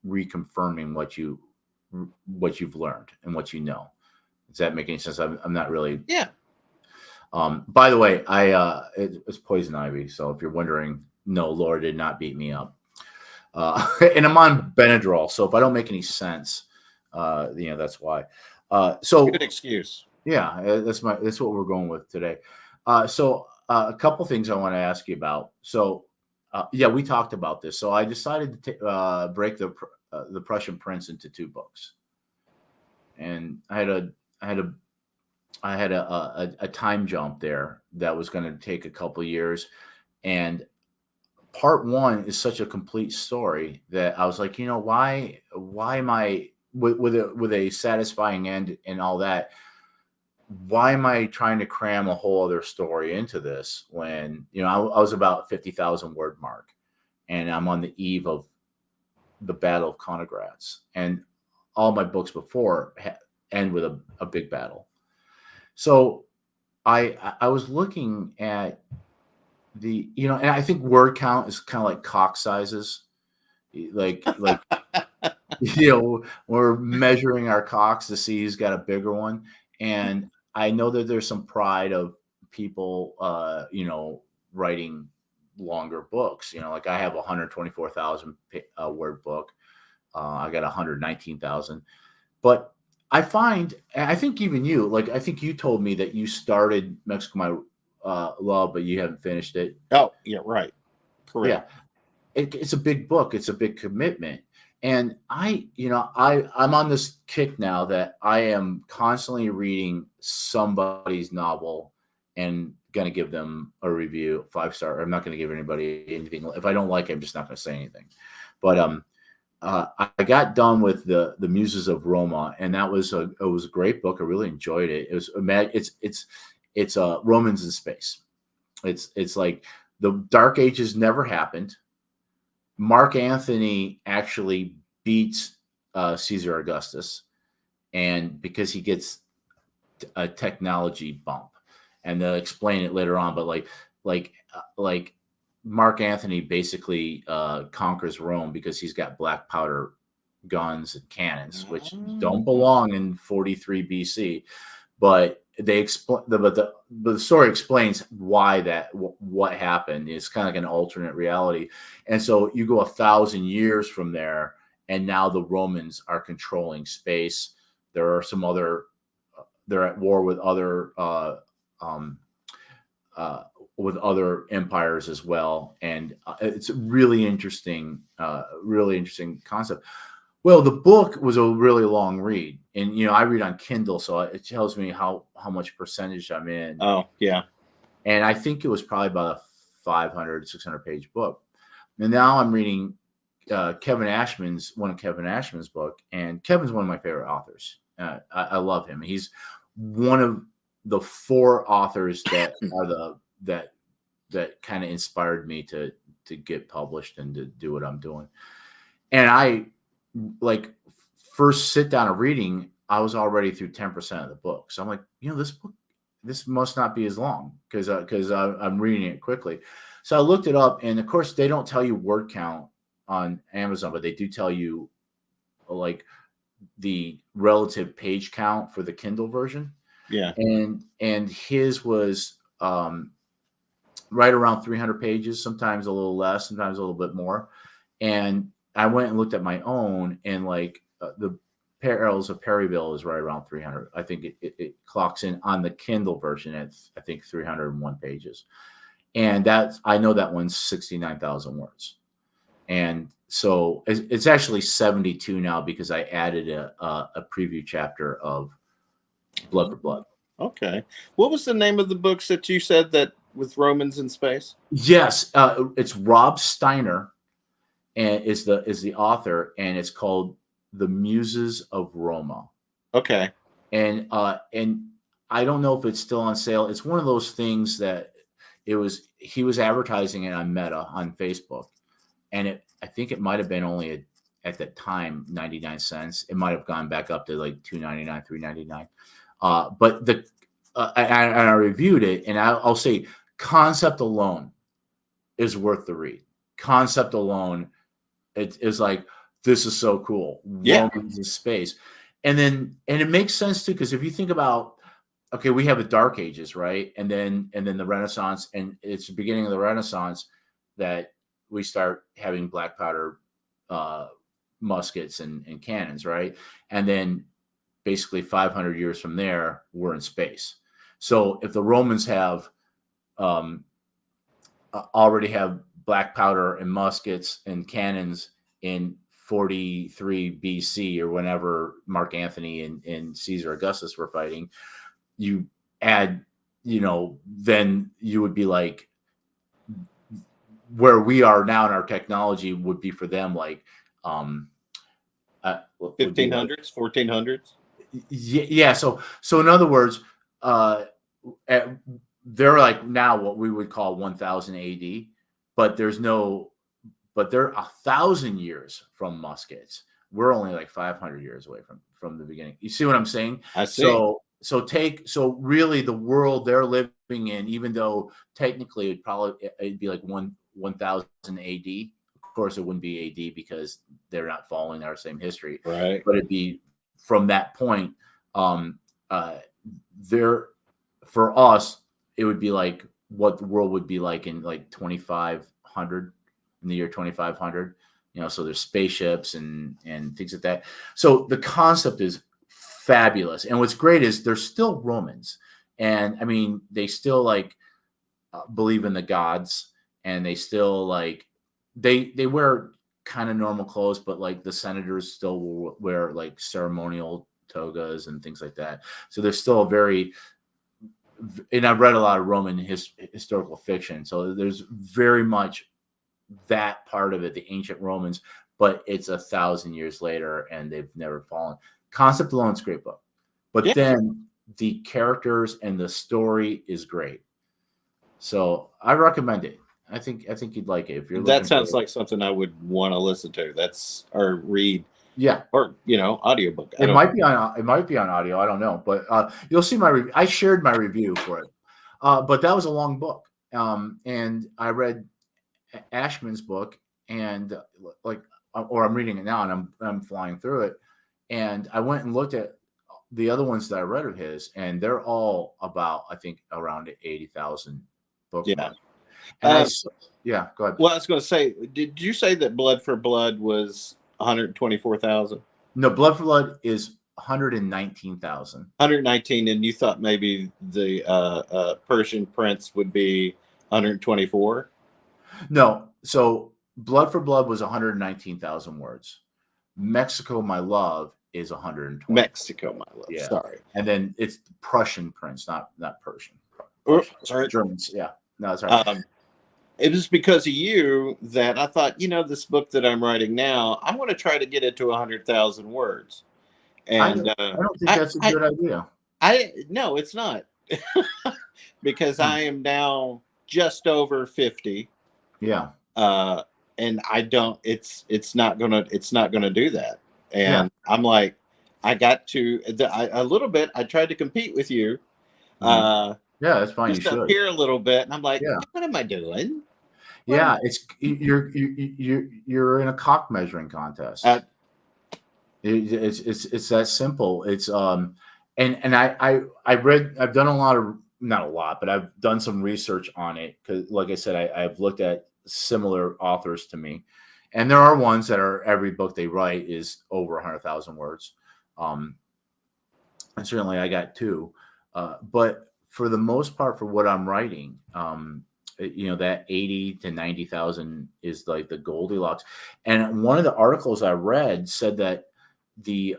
S1: reconfirming what you've learned and what you know. Does that make any sense? I'm not really.
S2: Yeah.
S1: By the way, it's poison ivy. So if you're wondering, no, Laura did not beat me up. And I'm on Benadryl, so if I don't make any sense, that's why. So
S2: good excuse.
S1: Yeah, that's what we're going with today. So a couple things I want to ask you about. So we talked about this. So I decided to break the Prussian Prince into two books, and I had a time jump there that was going to take a couple of years, and part one is such a complete story that I was like, why am I with a satisfying end and all that? Why am I trying to cram a whole other story into this when, I was about 50,000 word mark, and I'm on the eve of the Battle of Konigratz, and all my books before end with a big battle. So I was looking at and I think word count is kind of like cock sizes. Like, we're measuring our cocks to see who's got a bigger one. And I know that there's some pride of people, writing longer books. Like I have a 124,000 word book. I got 119,000. But I think even you, like, I think you told me that you started Mexico My Love, but you haven't finished it.
S2: Oh, yeah, right. Correct.
S1: Yeah. It's a big book. It's a big commitment. And I'm on this kick now that I am constantly reading somebody's novel and going to give them a review, 5-star. I'm not going to give anybody anything. If I don't like it, I'm just not going to say anything. But I got done with the Muses of Roma, and it was a great book. I really enjoyed it. It's Romans in space. It's like the Dark Ages never happened. Mark Antony actually beats Caesar Augustus, and because he gets a technology bump, and they'll explain it later on. But like Mark Antony basically conquers Rome because he's got black powder guns and cannons, which don't belong in 43 BC. But they explain, but the story explains why what happened. It's kind of like an alternate reality, and so you go 1,000 years from there, and now the Romans are controlling space. There are some other, they're at war with other empires as well, and it's a really interesting concept. Well, the book was a really long read, and I read on Kindle, so it tells me how much percentage I'm in.
S2: Oh, yeah.
S1: And I think it was probably about a 500, 600 page book. And now I'm reading one of Kevin Ashman's book, and Kevin's one of my favorite authors. I love him. He's one of the 4 authors that are that kind of inspired me to get published and to do what I'm doing. And I first sit down of reading, I was already through 10% of the book. So I'm like, this book, this must not be as long because I'm reading it quickly. So I looked it up, and of course they don't tell you word count on Amazon, but they do tell you like the relative page count for the Kindle version.
S2: Yeah.
S1: And his was right around 300 pages, sometimes a little less, sometimes a little bit more. And I went and looked at my own, and the Perils of Perryville is right around 300. I think it clocks in on the Kindle version at, I think, 301 pages. And I know that one's 69,000 words. And so it's actually 72 now because I added a preview chapter of Blood for Blood.
S2: Okay. What was the name of the books that you said that with Romans in space?
S1: Yes, it's Rob Steiner, and is the author, and it's called The Muses of Roma.
S2: Okay.
S1: And I don't know if it's still on sale. It's one of those things that he was advertising it on Meta on Facebook, and I think it might have been only at that time 99 cents. It might have gone back up to like $2.99, $3.99. But I reviewed it, and I'll say concept alone is worth the read. Concept alone, it is like, this is so cool.
S2: Yeah.
S1: Romans in space. And it makes sense too, because if you think about, okay, we have the Dark Ages, right? And then the Renaissance, and it's the beginning of the Renaissance that we start having black powder muskets and cannons, right? And then basically 500 years from there, we're in space. So if the Romans have already have black powder and muskets and cannons in 43 BC or whenever Mark Antony and Caesar Augustus were fighting, you add, then you would be like, where we are now in our technology would be for them like
S2: 1500s, 1400s.
S1: Yeah. So in other words, they're like now what we would call 1000 AD, but they're 1,000 years from muskets. We're only like 500 years away from the beginning. You see what I'm saying?
S2: I see.
S1: So really the world they're living in, even though technically it'd be like 1000 AD. Of course, it wouldn't be AD because they're not following our same history,
S2: right?
S1: But it'd be from that point. For us, it would be like what the world would be like in like 2500, in the year 2500. So there's spaceships and things like that. So the concept is fabulous, and what's great is they're still Romans, and I mean they still believe in the gods, and they still they wear kind of normal clothes, but like the senators still will wear like ceremonial togas and things like that. So there's still and I've read a lot of Roman historical fiction, so there's very much that part of it, the ancient Romans, but it's 1,000 years later and they've never fallen. Concept alone is a great book, but then the characters and the story is great. So I recommend it. I think you'd like it if you're.
S2: That sounds like something I would want to listen to. Or read.
S1: Yeah.
S2: Or audiobook.
S1: It might be on audio. I don't know, but you'll see my review. I shared my review for it But that was a long book. And I read Ashman's book, and like, or I'm reading it now, and I'm flying through it. And I went and looked at the other ones that I read of his, and they're all about, I think, around 80,000 book
S2: Yeah.
S1: mark. And yeah, go ahead.
S2: Well, I was going to say, did you say that Blood for Blood was 124,000?
S1: No, Blood for Blood is 119,000.
S2: 119, and you thought maybe the Persian Prince would be 124?
S1: No, so Blood for Blood was 119,000 words. Mexico, My Love is 120.
S2: Mexico, My Love.
S1: Yeah.
S2: Sorry.
S1: And then it's Prussian Prince, not Persian.
S2: Sorry.
S1: Germans. Yeah. No, that's right.
S2: It was because of you that I thought, this book that I'm writing now, I'm going to try to get it to 100,000 words. And
S1: I don't think that's a good idea.
S2: No, it's not. Because I am now just over 50.
S1: Yeah.
S2: And I don't, it's not gonna do that. And I'm like, I got to a little bit. I tried to compete with you.
S1: Yeah, that's fine.
S2: Just up here a little bit, and I'm like, what am I doing?
S1: Yeah, it's you're in a cock measuring contest. It's that simple. It's and I've done not a lot, but I've done some research on it, because, like I said, I've looked at similar authors to me, and there are ones that are, every book they write is over 100,000 words. And certainly I got two, but for the most part, for what I'm writing, that 80 to 90,000 is like the Goldilocks. And one of the articles I read said that the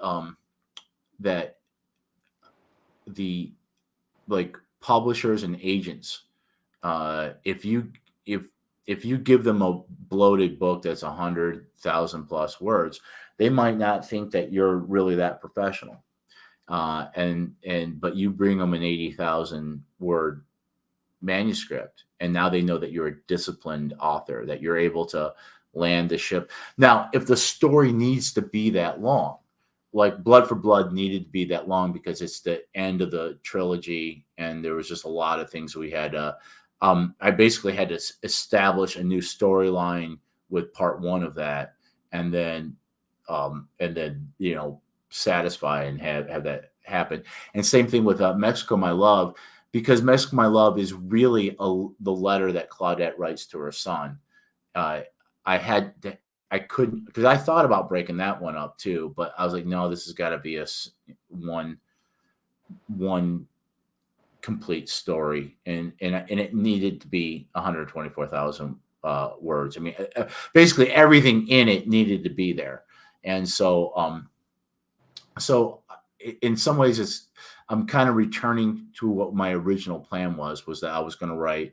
S1: like publishers and agents, if you give them a bloated book that's 100,000 plus words, they might not think that you're really that professional. But you bring them an 80,000 word manuscript, and now they know that you're a disciplined author, that you're able to land the ship. Now, if the story needs to be that long, like Blood for Blood needed to be that long because it's the end of the trilogy, and there was just a lot of things we had. I basically had to establish a new storyline with part one of that, and then satisfy and have that happen. And same thing with Mexico, My Love, because Mexico, My Love is really the letter that Claudette writes to her son. I couldn't, because I thought about breaking that one up too, but I was like, no, this has got to be one complete story, and it needed to be 124,000 words. I mean, basically everything in it needed to be there, and so in some ways, I'm kind of returning to what my original plan was that I was going to write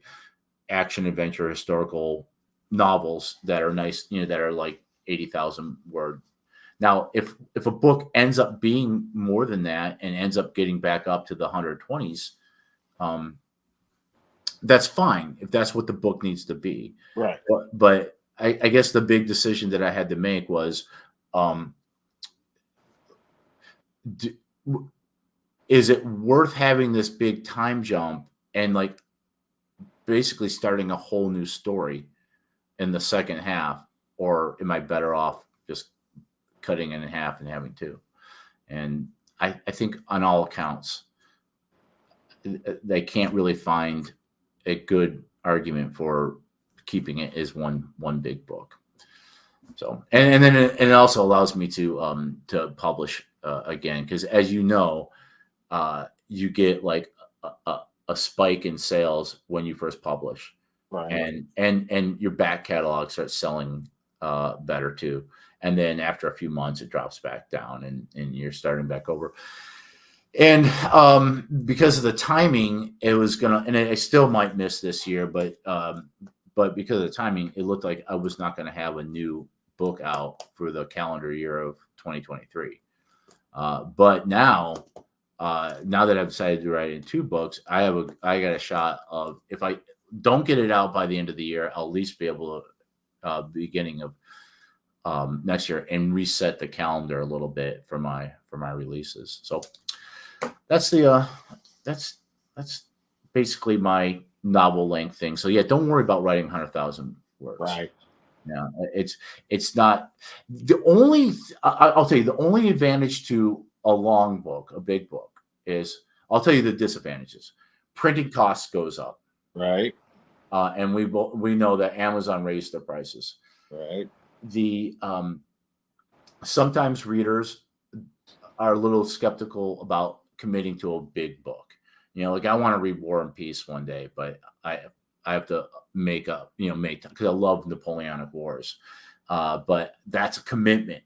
S1: action, adventure, historical novels that are nice, that are like 80,000 word. Now, if a book ends up being more than that and ends up getting back up to the 120s, that's fine if that's what the book needs to be.
S2: Right.
S1: But I guess the big decision that I had to make was, is it worth having this big time jump and like basically starting a whole new story in the second half, or am I better off just cutting it in half and having two? And I think on all accounts, they can't really find a good argument for keeping it as one big book. So, and then it also allows me to publish again, because as you know, you get like a spike in sales when you first publish,
S2: right?
S1: And your back catalog starts selling better too, and then after a few months it drops back down, and you're starting back over. And because of the timing, it was gonna, and I still might miss this year, but because of the timing, it looked like I was not going to have a new book out for the calendar year of 2023. But now that I've decided to write in two books, I got a shot of, if I don't get it out by the end of the year, I'll at least be able to beginning of next year and reset the calendar a little bit for my releases. So that's basically my novel length thing. So yeah, don't worry about writing 100,000 words.
S2: Right.
S1: Yeah, it's not the only. I'll tell you the only advantage to a long book, a big book, is I'll tell you the disadvantages. Printing costs goes up,
S2: Right.
S1: And we know that Amazon raised their prices.
S2: Right.
S1: The sometimes readers are a little skeptical about committing to a big book. Like I want to read War and Peace one day, but I have to make because I love Napoleonic Wars, but that's a commitment.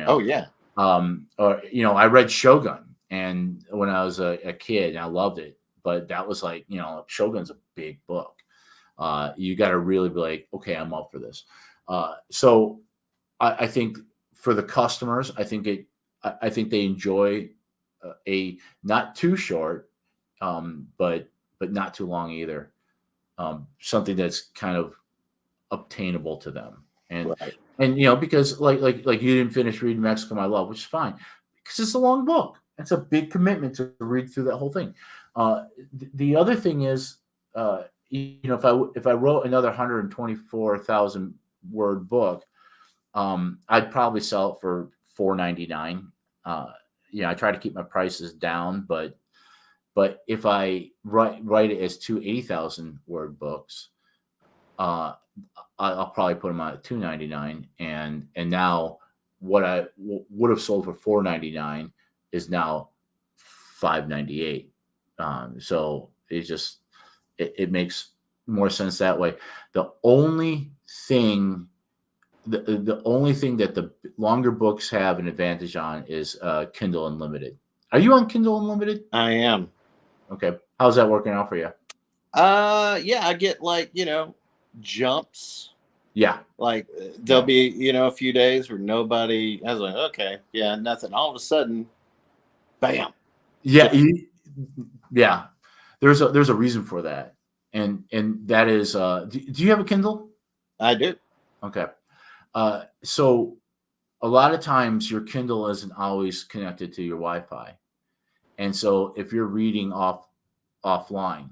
S2: Oh yeah.
S1: Or I read Shogun, and when I was a kid, and I loved it, but that was like Shogun's a big book. You got to really be like, okay, I'm up for this. So I think for the customers, I think they enjoy a not too short, but not too long either. Something that's kind of obtainable to them, and
S2: Right.
S1: and because like you didn't finish reading Mexico My Love, which is fine because it's a long book. It's a big commitment to read through that whole thing. The other thing is, if I wrote another 124,000 word book, I'd probably sell it for $4.99. I try to keep my prices down, but if I write it as two 80,000 word books, I'll probably put them on at $2.99, and now what I would have sold for $4.99 is now $5.98. So it makes more sense that way. The only thing that the longer books have an advantage on is Kindle Unlimited. Are you on Kindle Unlimited?
S2: I am.
S1: Okay. How's that working out for you?
S2: Yeah, I get jumps.
S1: Yeah.
S2: Like there'll be, a few days where nobody. I was like, okay, yeah, nothing. All of a sudden, bam.
S1: Yeah. Yeah. There's a reason for that. And that is, do you have a Kindle?
S2: I do.
S1: Okay. So a lot of times your Kindle isn't always connected to your Wi-Fi. And so if you're reading offline,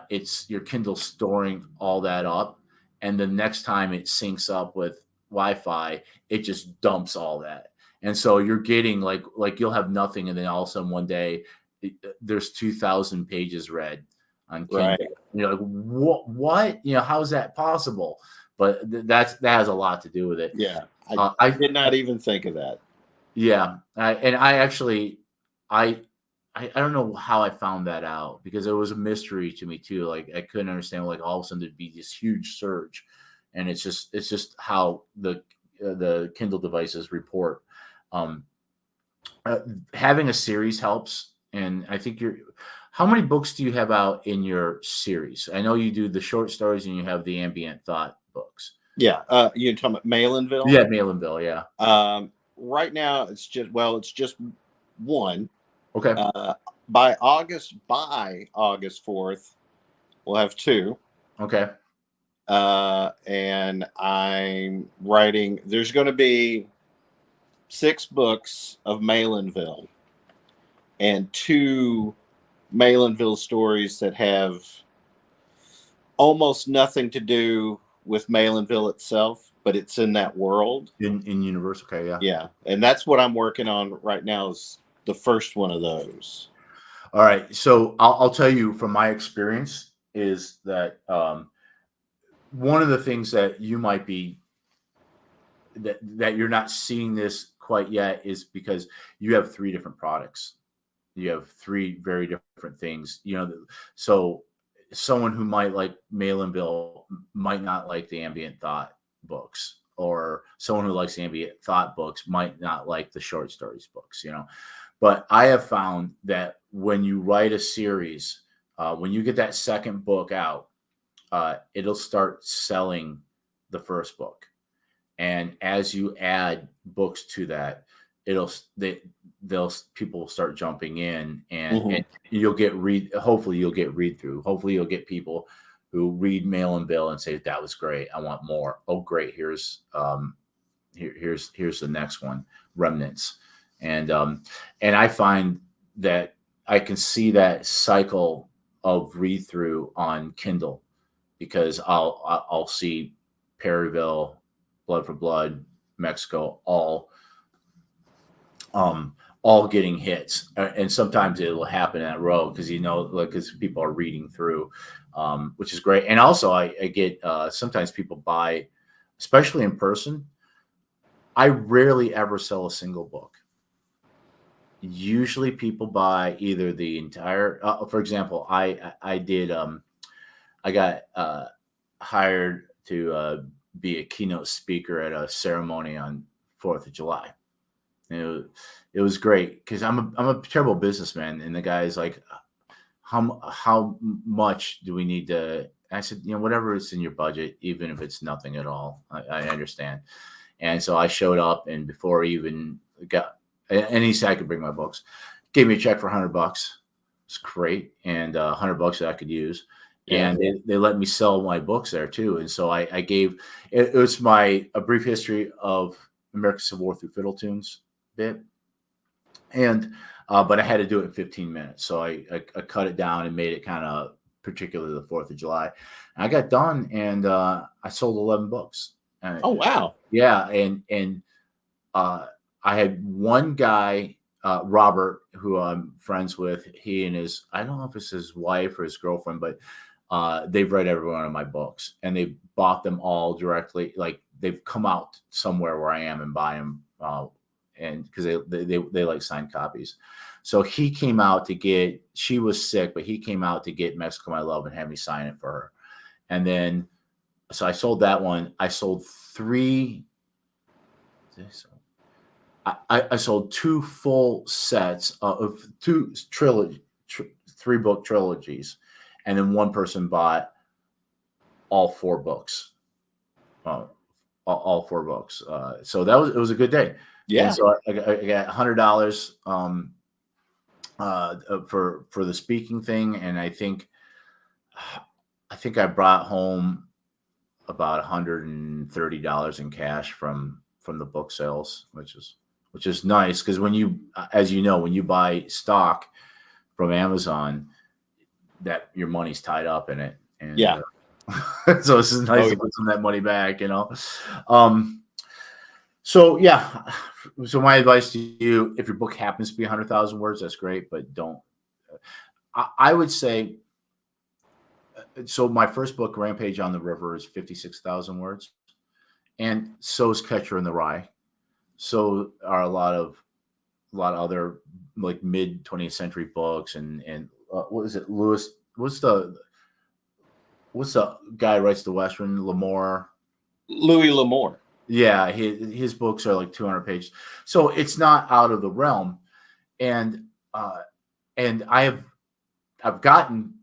S1: it's your Kindle storing all that up. And the next time it syncs up with Wi-Fi, it just dumps all that. And so you're getting like you'll have nothing. And then all of a sudden one day there's 2,000 pages read on Kindle.
S2: Right.
S1: You're like, what? How is that possible? But that has a lot to do with it.
S2: Yeah. I did not even think of that.
S1: Yeah. I don't know how I found that out, because it was a mystery to me too. Like I couldn't understand, like all of a sudden there'd be this huge surge, and it's just how the Kindle devices report. Having a series helps, and I think how many books do you have out in your series? I know you do the short stories and you have the ambient thought books.
S2: Yeah. You're talking about Malinville?
S1: Yeah, Malinville. Yeah.
S2: Right now it's just one.
S1: Okay.
S2: By August 4th, we'll have two.
S1: Okay.
S2: And I'm writing. There's going to be 6 books of Malinville, and 2 Malinville stories that have almost nothing to do with Malinville itself, but it's in that world.
S1: In universe. Okay. Yeah.
S2: Yeah, and that's what I'm working on right now. Is the first one of those.
S1: All right. So I'll tell you from my experience is that one of the things that you might be that you're not seeing this quite yet is because you have 3 different products. You have 3 very different things. So someone who might like Malinville might not like the ambient thought books, or someone who likes ambient thought books might not like the short stories books. But I have found that when you write a series, when you get that second book out, it'll start selling the first book. And as you add books to that, people will start jumping in, and you'll get hopefully you'll get read through. Hopefully you'll get people who read Malinville and say, that was great, I want more. Oh, great. Here's the next one, Remnants. And I find that I can see that cycle of read through on Kindle, because I'll see Perryville, Blood for Blood, Mexico, all getting hits, and sometimes it will happen in that row because like because people are reading through, which is great. And also, I get sometimes people buy, especially in person. I rarely ever sell a single book. Usually, people buy either the entire. For example, I did. I got hired to be a keynote speaker at a ceremony on 4th of July. It was great because I'm a terrible businessman, and the guy's like, how much do we need to? I said, whatever is in your budget, even if it's nothing at all. I understand. And so I showed up, and before he even got, and he said I could bring my books, gave me a check for $100. It's great, and $100 that I could use. Yeah. And they let me sell my books there too. And so I gave, it was A Brief History of American Civil War through Fiddle Tunes bit. And, but I had to do it in 15 minutes. So I cut it down and made it kind of particularly the 4th of July. And I got done, and I sold 11 books.
S2: Oh, wow.
S1: Yeah. And I had one guy, Robert, who I'm friends with. He and his, I don't know if it's his wife or his girlfriend, but they've read every one of my books, and they've bought them all directly. Like, they've come out somewhere where I am and buy them, and because they like signed copies. So he came out to get. She was sick, but he came out to get Mexico My Love and have me sign it for her. And then, so I sold that one. I sold 3. I sold 2 full sets of 2 3-book trilogies, and then one person bought all 4 books. All 4 books. So it was a good day.
S2: Yeah.
S1: And so I got $100 for the speaking thing, and I think I brought home about $130 in cash from the book sales, which is nice, because when you, as you know, when you buy stock from Amazon, that your money's tied up in it. And
S2: yeah.
S1: So this is nice to put some of that money back, So yeah, so my advice to you, if your book happens to be 100,000 words, that's great, but don't. I would say, so my first book, Rampage on the River, is 56,000 words, and so is Catcher in the Rye. So are a lot of other like mid 20th century books, and what is it, Lewis? What's the guy who writes the Western?
S2: Louis L'Amour.
S1: Yeah, his books are like 200 pages, so it's not out of the realm. And I've gotten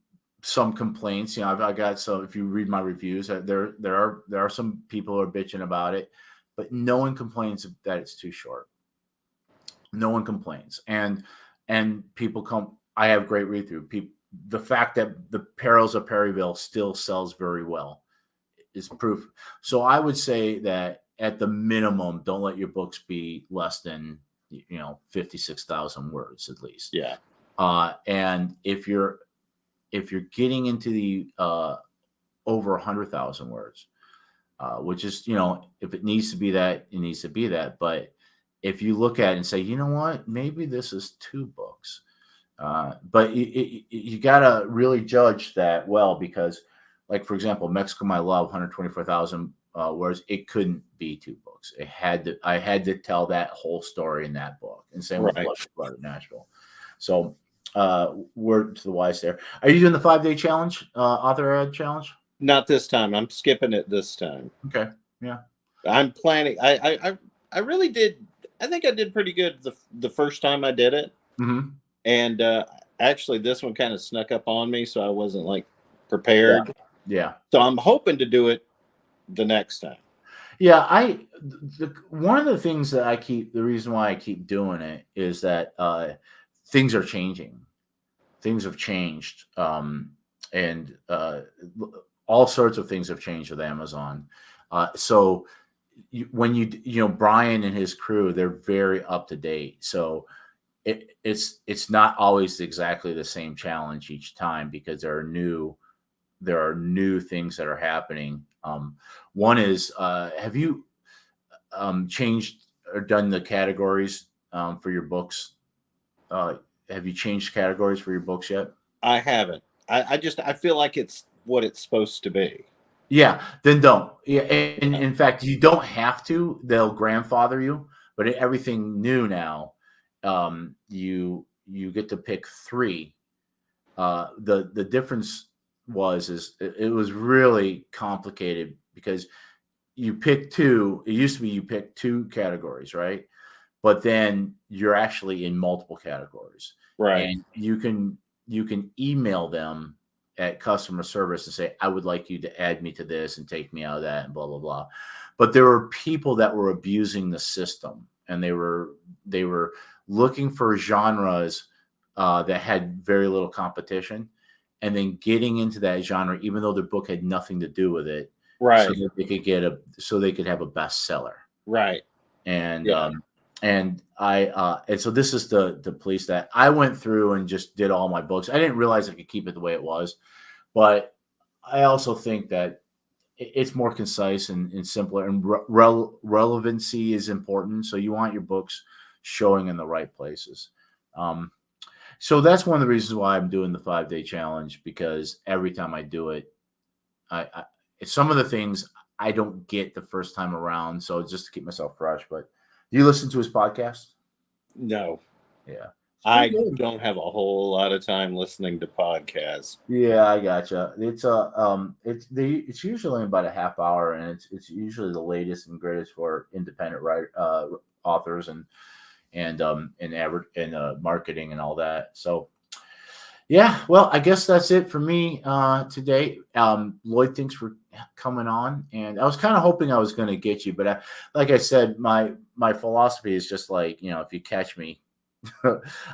S1: some complaints. I got, so if you read my reviews, there are some people who are bitching about it, but no one complains that it's too short. No one complains, and people come. I have great read through. The fact that The Perils of Perryville still sells very well is proof. So I would say that at the minimum, don't let your books be less than 56,000 words at least.
S2: Yeah.
S1: And if you're getting into the over 100,000 words, which is, if it needs to be that, it needs to be that. But if you look at it and say, you know what, maybe this is 2 books, but you gotta really judge that well, because, like, for example, Mexico My Love, 124,000 words. It couldn't be 2 books. I had to tell that whole story in that book, and same with Blood at Nashville. So, word to the wise there. Are you doing the 5-day challenge, author ed challenge?
S2: Not this time. I'm skipping it this time.
S1: Okay. Yeah.
S2: I'm planning. I really did. I think I did pretty good the first time I did it.
S1: Mm-hmm.
S2: And actually, this one kind of snuck up on me, so I wasn't like prepared.
S1: Yeah.
S2: So I'm hoping to do it the next time.
S1: Yeah, one of the things that the reason why I keep doing it is that things are changing. Things have changed, and all sorts of things have changed with Amazon. So when Brian and his crew, they're very up to date. So it's not always exactly the same challenge each time, because there are new things that are happening. One is, have you changed or done the categories for your books? Have you changed categories for your books yet?
S2: I haven't. I feel like it's what it's supposed to be.
S1: Yeah, then don't. Yeah, and in fact, you don't have to. They'll grandfather you, but everything new now, you get to pick three. The difference it was really complicated, because you pick two. It used to be you pick two categories, right? But then you're actually in multiple categories,
S2: Right.
S1: and you can email them at customer service and say, I would like you to add me to this and take me out of that, and blah blah blah. But there were people that were abusing the system, and they were looking for genres that had very little competition, and then getting into that genre even though their book had nothing to do with it, so
S2: Right.
S1: that they could have a bestseller.
S2: Right.
S1: And
S2: Yeah.
S1: and so this is the police that I went through and just did all my books. I didn't realize I could keep it the way it was, but I also think that it's more concise and simpler, and relevancy is important. So you want your books showing in the right places. Um, so that's one of the reasons why I'm doing the 5-day challenge, because every time I do it, I some of the things I don't get the first time around. So just to keep myself fresh. But do you listen to his podcast?
S2: No,
S1: Yeah, it's pretty
S2: I
S1: good.
S2: don't have a whole lot of time listening to podcasts.
S1: Yeah, I gotcha. It's usually about a half hour, and it's usually the latest and greatest for independent authors and marketing and all that. So yeah, well, I guess that's it for me today. Lloyd, thanks for coming on, and I was kind of hoping I was going to get you, but like I said, my philosophy is just like, if you catch me,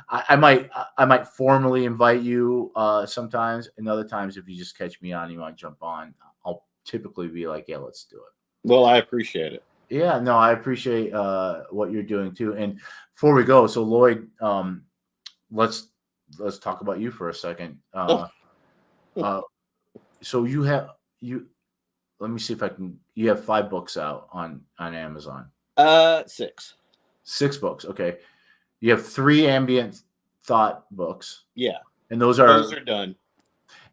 S1: I might formally invite you sometimes, and other times if you just catch me on, you want to jump on, I'll typically be like, yeah, let's do it.
S2: Well, I appreciate it.
S1: Yeah, no, I appreciate what you're doing too. And before we go, so Lloyd, let's talk about you for a second.
S2: Oh,
S1: Uh, so you let me see if I can. You have 5 books out on Amazon.
S2: 6.
S1: 6 books, okay. You have 3 ambient thought books,
S2: Yeah,
S1: and those
S2: are done.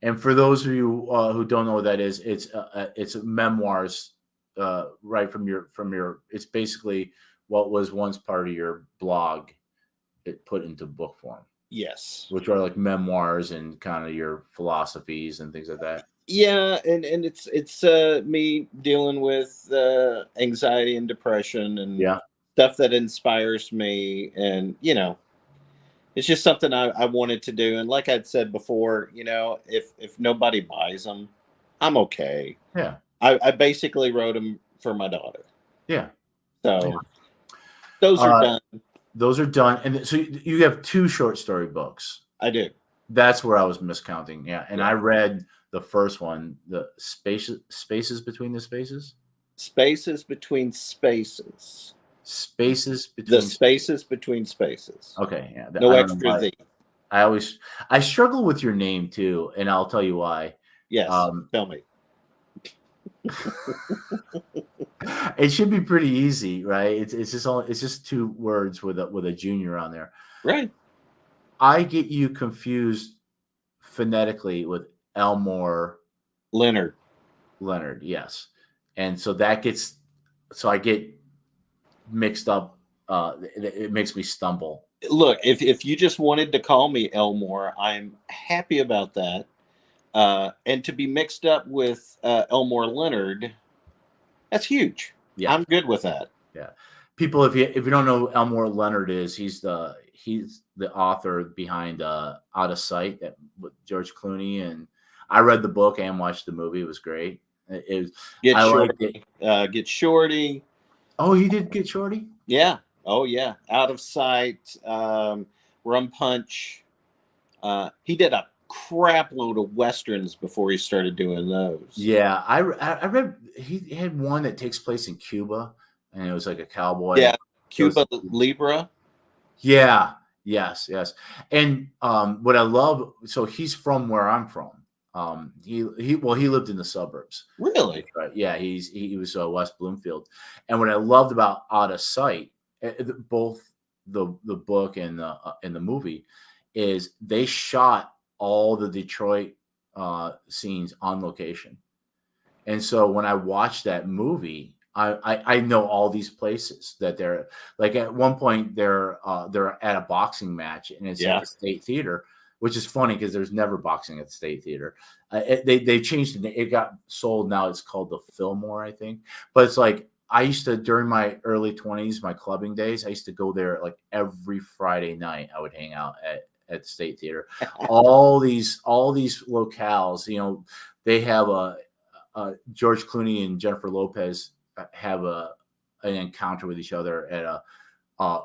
S1: And for those of you who don't know what that is, it's memoirs, right from your. It's basically what was once part of your blog, it put into book form.
S2: Yes.
S1: Which are like memoirs and kind of your philosophies and things like that.
S2: Yeah, and it's me dealing with anxiety and depression and
S1: Yeah.
S2: stuff that inspires me, and it's just something I wanted to do. And like I'd said before, if nobody buys them, I'm okay.
S1: Yeah.
S2: I basically wrote them for my daughter.
S1: Yeah.
S2: So those are done.
S1: Those are done. And so you have 2 short story books.
S2: I do.
S1: That's where I was miscounting. Yeah. And I read the first one, the spaces between the spaces.
S2: Spaces between spaces.
S1: Spaces between
S2: The spaces between spaces.
S1: Okay. Yeah.
S2: No extra Z.
S1: I struggle with your name too, and I'll tell you why.
S2: Yes. Tell me.
S1: It should be pretty easy, right? It's just 2 words with a junior on there.
S2: Right.
S1: I get you confused phonetically with Elmore
S2: Leonard,
S1: yes. And so I get mixed up. It makes me stumble.
S2: Look, if you just wanted to call me Elmore, I'm happy about that. And to be mixed up with Elmore Leonard, that's huge.
S1: Yeah.
S2: I'm good with that.
S1: Yeah. People, if you don't know who Elmore Leonard is, he's the author behind Out of Sight with George Clooney, and I read the book and watched the movie. It was great.
S2: Get Shorty.
S1: Oh, you did Get Shorty?
S2: Yeah. Oh yeah. Out of Sight, Rum Punch. He did a crap load of westerns before he started doing those.
S1: Yeah, I read he had one that takes place in Cuba, and it was like a cowboy.
S2: Yeah, Cuba Libre.
S1: Yeah, Yes, yes. And what I love, so he's from where I'm from. He lived in the suburbs.
S2: Really?
S1: Right. Yeah, he was West Bloomfield. And what I loved about Out of Sight, both the book and the movie, is they shot all the Detroit scenes on location. And so when I watched that movie, I know all these places that they're like. At one point, they're at a boxing match, and it's at the State Theater, which is funny because there's never boxing at the State Theater. They changed it. It got sold now. It's called the Fillmore, I think. But it's like I used to, during my early 20s, my clubbing days, I used to go there like every Friday night. I would hang out at the State Theater. all these locales, they have George Clooney and Jennifer Lopez have an encounter with each other at a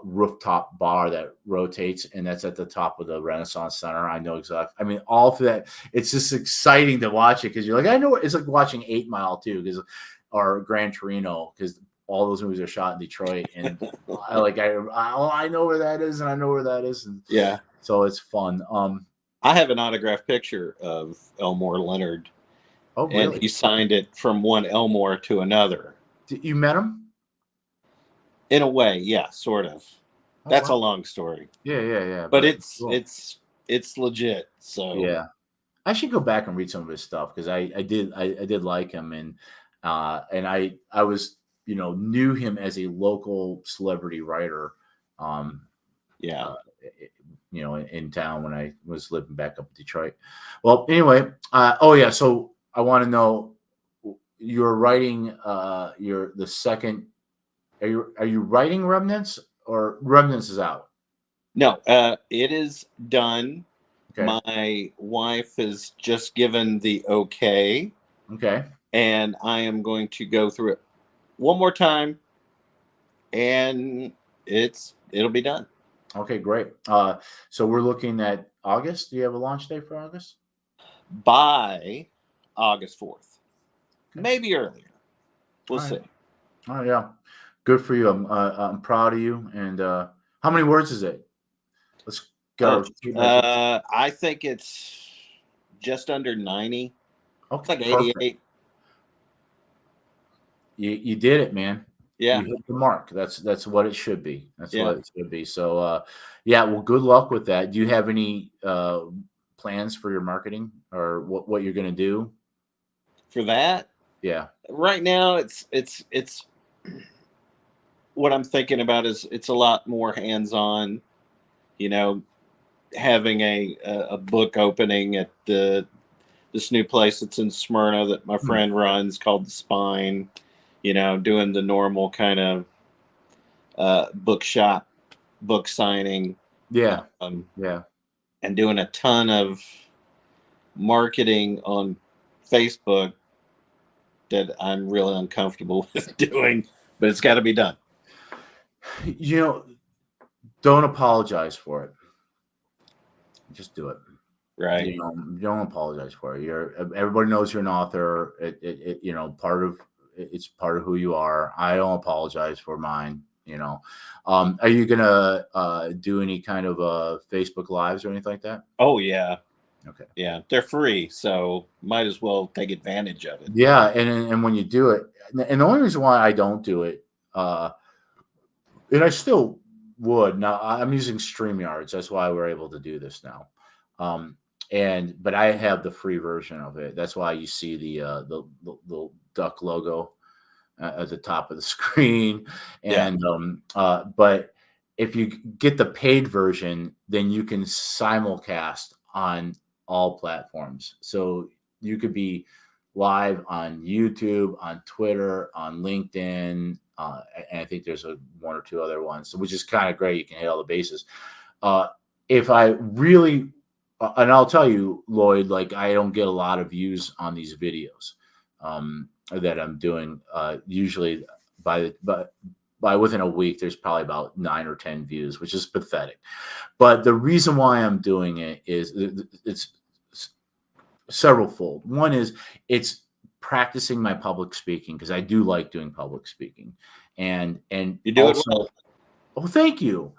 S1: rooftop bar that rotates, and that's at the top of the Renaissance Center. I know exactly. I mean, all of that. It's just exciting to watch it because you're like, I know. It's like watching 8 Mile too, or Gran Torino, because all those movies are shot in Detroit, and I know where that is, and I know where that is, and
S2: yeah.
S1: So it's fun.
S2: I have an autographed picture of Elmore Leonard.
S1: Oh, really?
S2: And he signed it from one Elmore to another.
S1: You met him?
S2: In a way, yeah, sort of. Oh, that's wow. A long story.
S1: Yeah.
S2: But it's cool. It's legit. So
S1: yeah, I should go back and read some of his stuff because I did like him, and I was knew him as a local celebrity writer. In town when I was living back up in Detroit. Well, anyway, so I want to know, you're writing the second. Are you writing Remnants, or Remnants is out?
S2: No, it is done. Okay. My wife has just given the okay.
S1: Okay.
S2: And I am going to go through it one more time, and it'll be done.
S1: Okay, great. So we're looking at August. Do you have a launch date for August?
S2: By August 4th. Okay. Maybe earlier. We'll see.
S1: Oh, yeah. Good for you. I'm proud of you. And how many words is it? Let's go.
S2: I think it's just under 90. Okay, it's like 88.
S1: You did it, man.
S2: Yeah.
S1: You hit the mark. That's what it should be. That's what it should be. So well, good luck with that. Do you have any plans for your marketing, or what you're going to do
S2: for that?
S1: Yeah.
S2: Right now it's what I'm thinking about is it's a lot more hands-on, having a book opening at this new place that's in Smyrna that my friend runs called The Spine, doing the normal kind of bookshop, book signing.
S1: Yeah.
S2: And doing a ton of marketing on Facebook that I'm really uncomfortable with doing, but it's got to be done.
S1: Don't apologize for it. Just do it.
S2: Right.
S1: Don't apologize for it. Everybody knows you're an author. It's part of who you are. I don't apologize for mine. Are you gonna do any kind of Facebook Lives or anything like that?
S2: Oh yeah.
S1: Okay.
S2: Yeah, they're free, so might as well take advantage of it.
S1: Yeah, and when you do it, and the only reason why I don't do it, and I still would now. I'm using StreamYards. That's why we're able to do this now. But I have the free version of it. That's why you see the duck logo at the top of the screen. And but if you get the paid version, then you can simulcast on all platforms. So you could be live on YouTube, on Twitter, on LinkedIn, and I think there's one or two other ones, which is kind of great. You can hit all the bases. If I really, and I'll tell you, Lloyd, like I don't get a lot of views on these videos that I'm doing. Usually by within a week, there's probably about 9 or 10 views, which is pathetic. But the reason why I'm doing it is it's severalfold. One is it's practicing my public speaking, because I do like doing public speaking, and
S2: you do
S1: also,
S2: it well.
S1: Oh, thank you.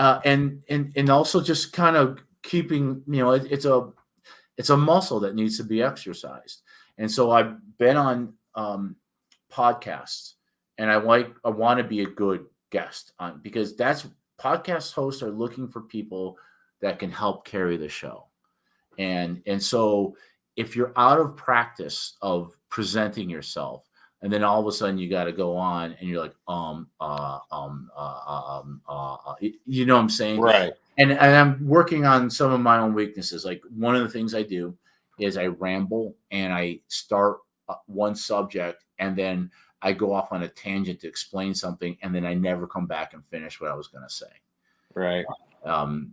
S1: and also just kind of keeping, it's a muscle that needs to be exercised. And so I've been on podcasts, and I want to be a good guest on, because that's podcast hosts are looking for people that can help carry the show. And so if you're out of practice of presenting yourself, and then all of a sudden you got to go on and you're like, you know what I'm saying?
S2: Right.
S1: And I'm working on some of my own weaknesses. Like, one of the things I do is I ramble and I start one subject, and then I go off on a tangent to explain something, and then I never come back and finish what I was going to say.
S2: Right.
S1: Um,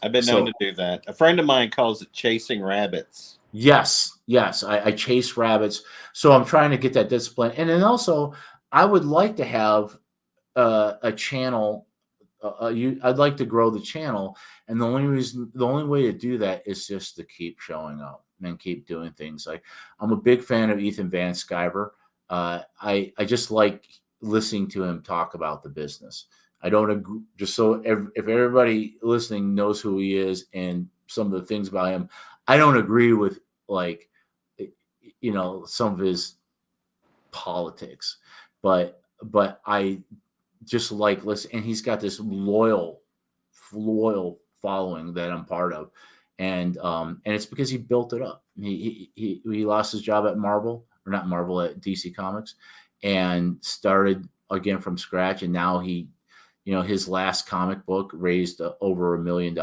S2: I've been known to do that. A friend of mine calls it chasing rabbits.
S1: Yes, I chase rabbits. So I'm trying to get that discipline, and then also I would like to have a channel. I'd like to grow the channel, and the only way to do that is just to keep showing up and keep doing things. Like, I'm a big fan of Ethan Van Sciver. I just like listening to him talk about the business. I don't agree, just so if everybody listening knows who he is and some of the things about him, I don't agree with, like, some of his politics, but I just like listen, and he's got this loyal following that I'm part of, and it's because he built it up. He lost his job at Marvel, or not Marvel, at DC Comics, and started again from scratch, and now his last comic book raised over $1 million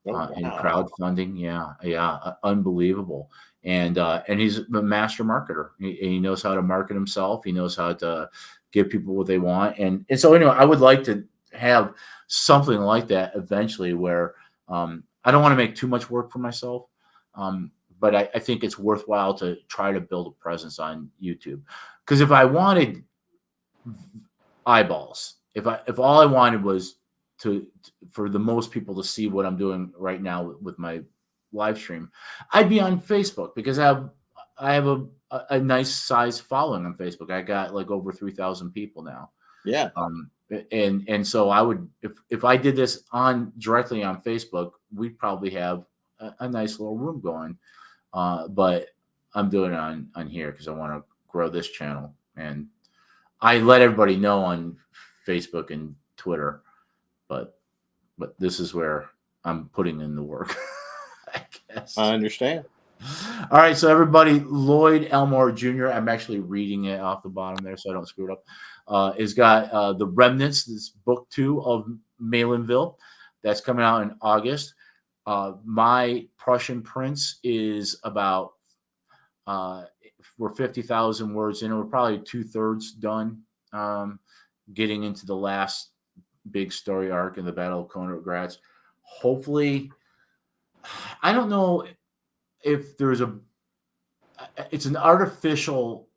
S1: in crowdfunding. Yeah, unbelievable. And he's a master marketer. He knows how to market himself. He knows how to give people what they want. And so anyway, I would like to have something like that eventually, where I don't want to make too much work for myself. But I think it's worthwhile to try to build a presence on YouTube. Because if I wanted eyeballs, if all I wanted was for the most people to see what I'm doing right now with my live stream, I'd be on Facebook, because I have a nice size following on Facebook. I got like over 3,000 people now.
S2: Yeah.
S1: And so I would, if I did this directly on Facebook, we'd probably have a nice little room going. But I'm doing it on here because I want to grow this channel, and I let everybody know on Facebook and Twitter, but this is where I'm putting in the work. I guess.
S2: I understand.
S1: All right, so everybody, Lloyd Elmore Jr., I'm actually reading it off the bottom there so I don't screw it up, has got The Remnants, this book 2 of Malinville, that's coming out in August. My Prussian Prince is about, we're 50,000 words in. We're probably 2/3 done, getting into the last big story arc in the Battle of Konrad. Hopefully, I don't know if there's it's an artificial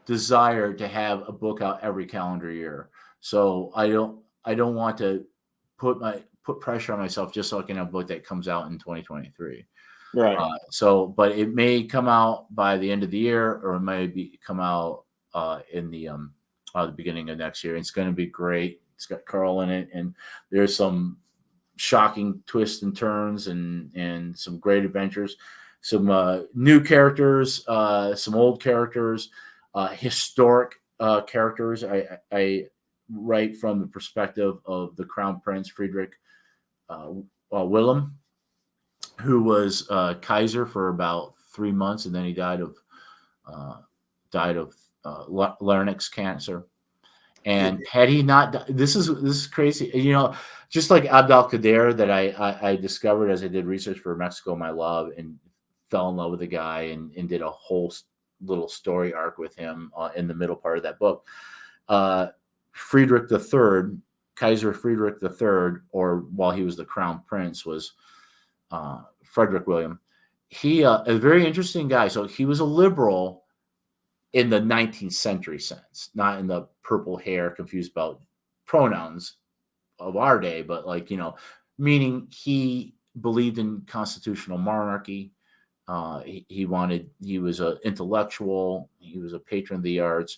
S1: desire to have a book out every calendar year. So I don't want to put pressure on myself just so I can have a book that comes out in 2023.
S2: Right.
S1: But it may come out by the end of the year, or it may come out in the beginning of next year. It's going to be great. It's got Carl in it, and there's some shocking twists and turns, and some great adventures, some new characters, some old characters, historic characters. I write from the perspective of the Crown Prince Friedrich Wilhelm, who was Kaiser for about 3 months, and then he died of larynx cancer. And had he not, this is crazy, just like Abdelkader, that I discovered as I did research for Mexico My Love, and fell in love with the guy, and did a whole little story arc with him in the middle part of that book. Friedrich III, Kaiser Friedrich III, or while he was the Crown Prince, was Frederick William. He a very interesting guy. So he was a liberal in the 19th century sense, not in the purple hair, confused about pronouns of our day, but meaning he believed in constitutional monarchy. He was an intellectual. He was a patron of the arts.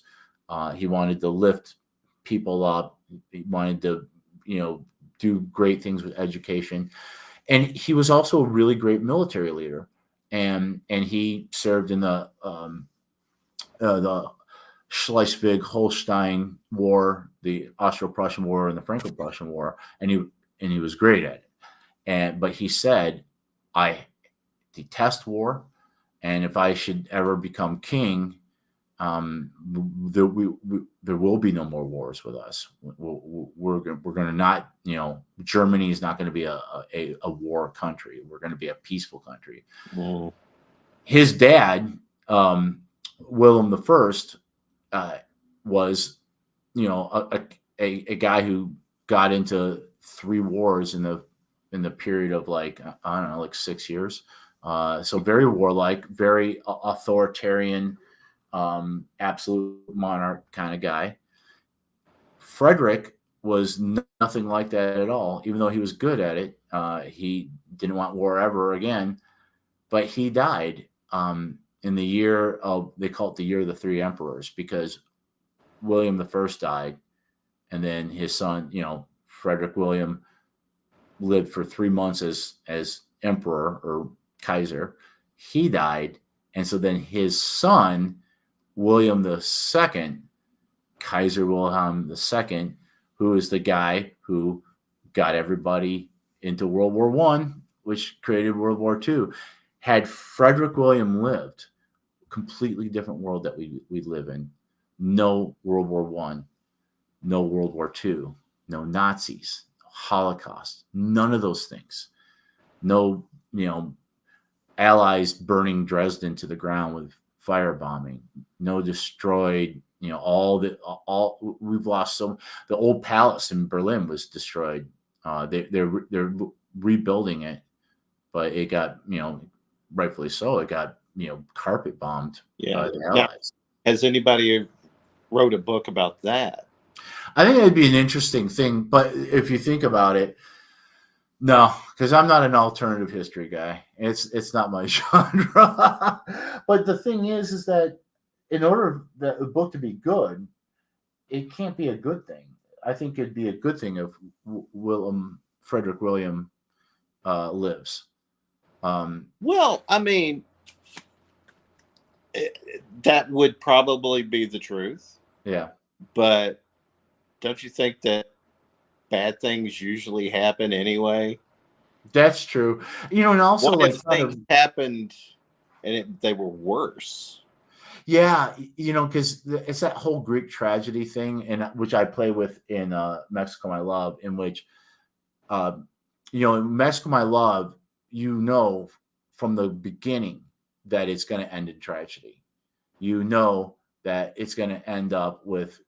S1: He wanted to lift people up. He wanted to, do great things with education. And he was also a really great military leader. And he served in the Schleswig-Holstein War, the Austro-Prussian War, and the Franco-Prussian War, and he was great at it. But he said, "I detest war, and if I should ever become king, there will be no more wars with us. We're going to not, Germany is not going to be a war country. We're going to be a peaceful country."
S2: Mm.
S1: His dad, William the First, was, a guy who got into 3 wars in the period of like, I don't know, like 6 years. So very warlike, very authoritarian, absolute monarch kind of guy. Frederick was nothing like that at all, even though he was good at it. He didn't want war ever again, but he died in the year of, they call it the year of the 3 emperors, because William the First died, and then his son, Frederick William, lived for 3 months as emperor or Kaiser. He died, and so then his son, William the Second, Kaiser Wilhelm II, who is the guy who got everybody into World War One, which created World War II. Had Frederick William lived, completely different world that we live in. No World War One, no World War II, no Nazis, Holocaust, none of those things. No, Allies burning Dresden to the ground with firebombing. No destroyed, all we've lost. The old palace in Berlin was destroyed. They're rebuilding it, but it got, rightfully so, it got, carpet bombed by the Allies.
S2: Now, has anybody wrote a book about that?
S1: I think it'd be an interesting thing, but if you think about it, no, because I'm not an alternative history guy. It's not my genre. But the thing is that in order that a book to be good, it can't be a good thing. I think it'd be a good thing if Frederick William lives.
S2: Well, I mean, that would probably be the truth.
S1: Yeah.
S2: But don't you think that bad things usually happen anyway?
S1: That's true. And also,
S2: what
S1: like,
S2: if things happened and they were worse?
S1: Yeah, because it's that whole Greek tragedy thing, and which I play with in Mexico My Love, in which, in Mexico My Love, from the beginning that it's going to end in tragedy. That it's going to end up with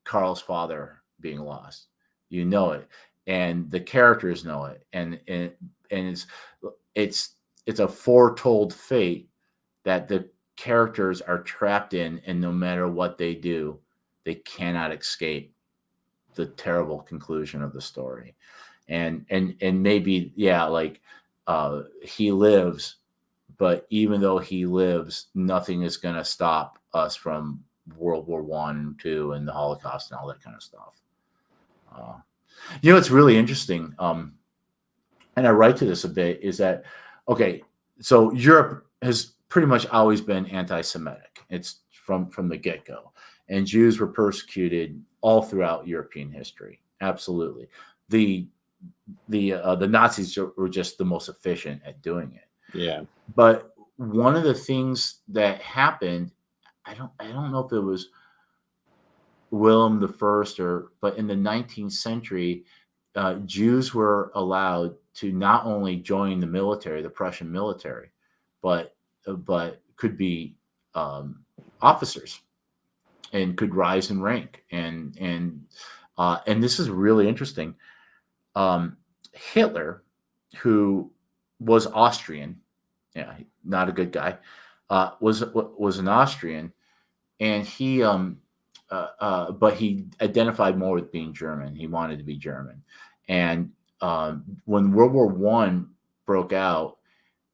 S1: Carl's father being lost. It, and the characters know it, and it's a foretold fate that the characters are trapped in, and no matter what they do, they cannot escape the terrible conclusion of the story. And maybe, like, he lives, but even though he lives, nothing is going to stop us from World War One, II, and the Holocaust and all that kind of stuff. It's really interesting. And I write to this a bit, is that, okay, so Europe has pretty much always been anti-Semitic. It's from the get-go. And Jews were persecuted all throughout European history. Absolutely. The Nazis were just the most efficient at doing it.
S2: Yeah.
S1: But one of the things that happened, I don't know if it was William the First, but in the 19th century, Jews were allowed to not only join the military, the Prussian military, but could be officers and could rise in rank. And this is really interesting. Hitler, who was Austrian, not a good guy, was an Austrian, and he but he identified more with being German. He wanted to be German. And when World War One broke out,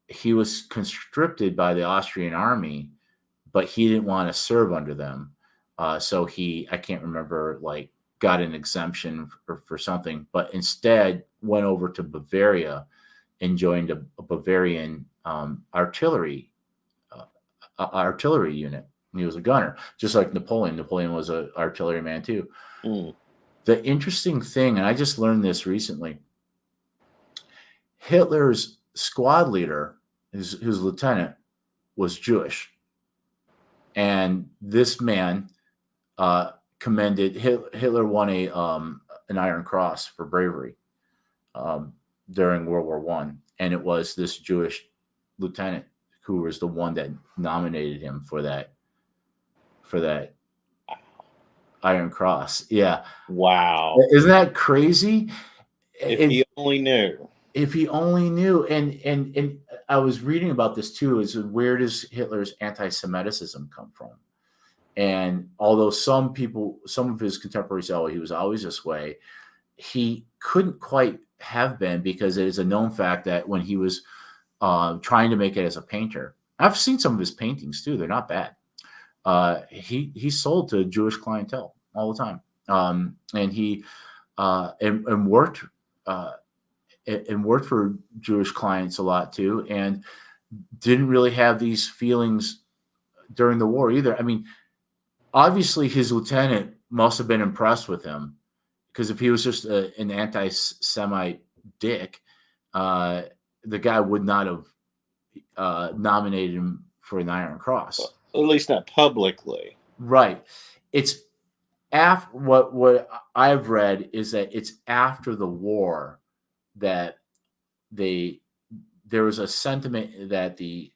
S1: he was conscripted by the Austrian army, but he didn't want to serve under them. So I can't remember, like, got an exemption for something, but instead went over to Bavaria and joined a Bavarian artillery unit. He was a gunner, just like Napoleon. Napoleon was an artilleryman too.
S2: Mm.
S1: The interesting thing, and I just learned this recently, Hitler's squad leader, his lieutenant, was Jewish. And this man commended Hitler won an Iron Cross for bravery during World War I, and it was this Jewish lieutenant who was the one that nominated him for that Iron Cross. Yeah.
S2: Wow.
S1: Isn't that crazy?
S2: If he only knew.
S1: If he only knew. And I was reading about this too, is where does Hitler's anti-Semitism come from? And although some of his contemporaries say, oh, he was always this way, he couldn't quite have been, because it is a known fact that when he was trying to make it as a painter, I've seen some of his paintings too. They're not bad. He sold to Jewish clientele all the time. And he and worked for Jewish clients a lot too, and didn't really have these feelings during the war either. I mean, obviously his lieutenant must have been impressed with him, because if he was just an anti-Semite dick, the guy would not have nominated him for an Iron Cross.
S2: At least not publicly.
S1: Right. It's after what I've read is that it's after the war that there was a sentiment that the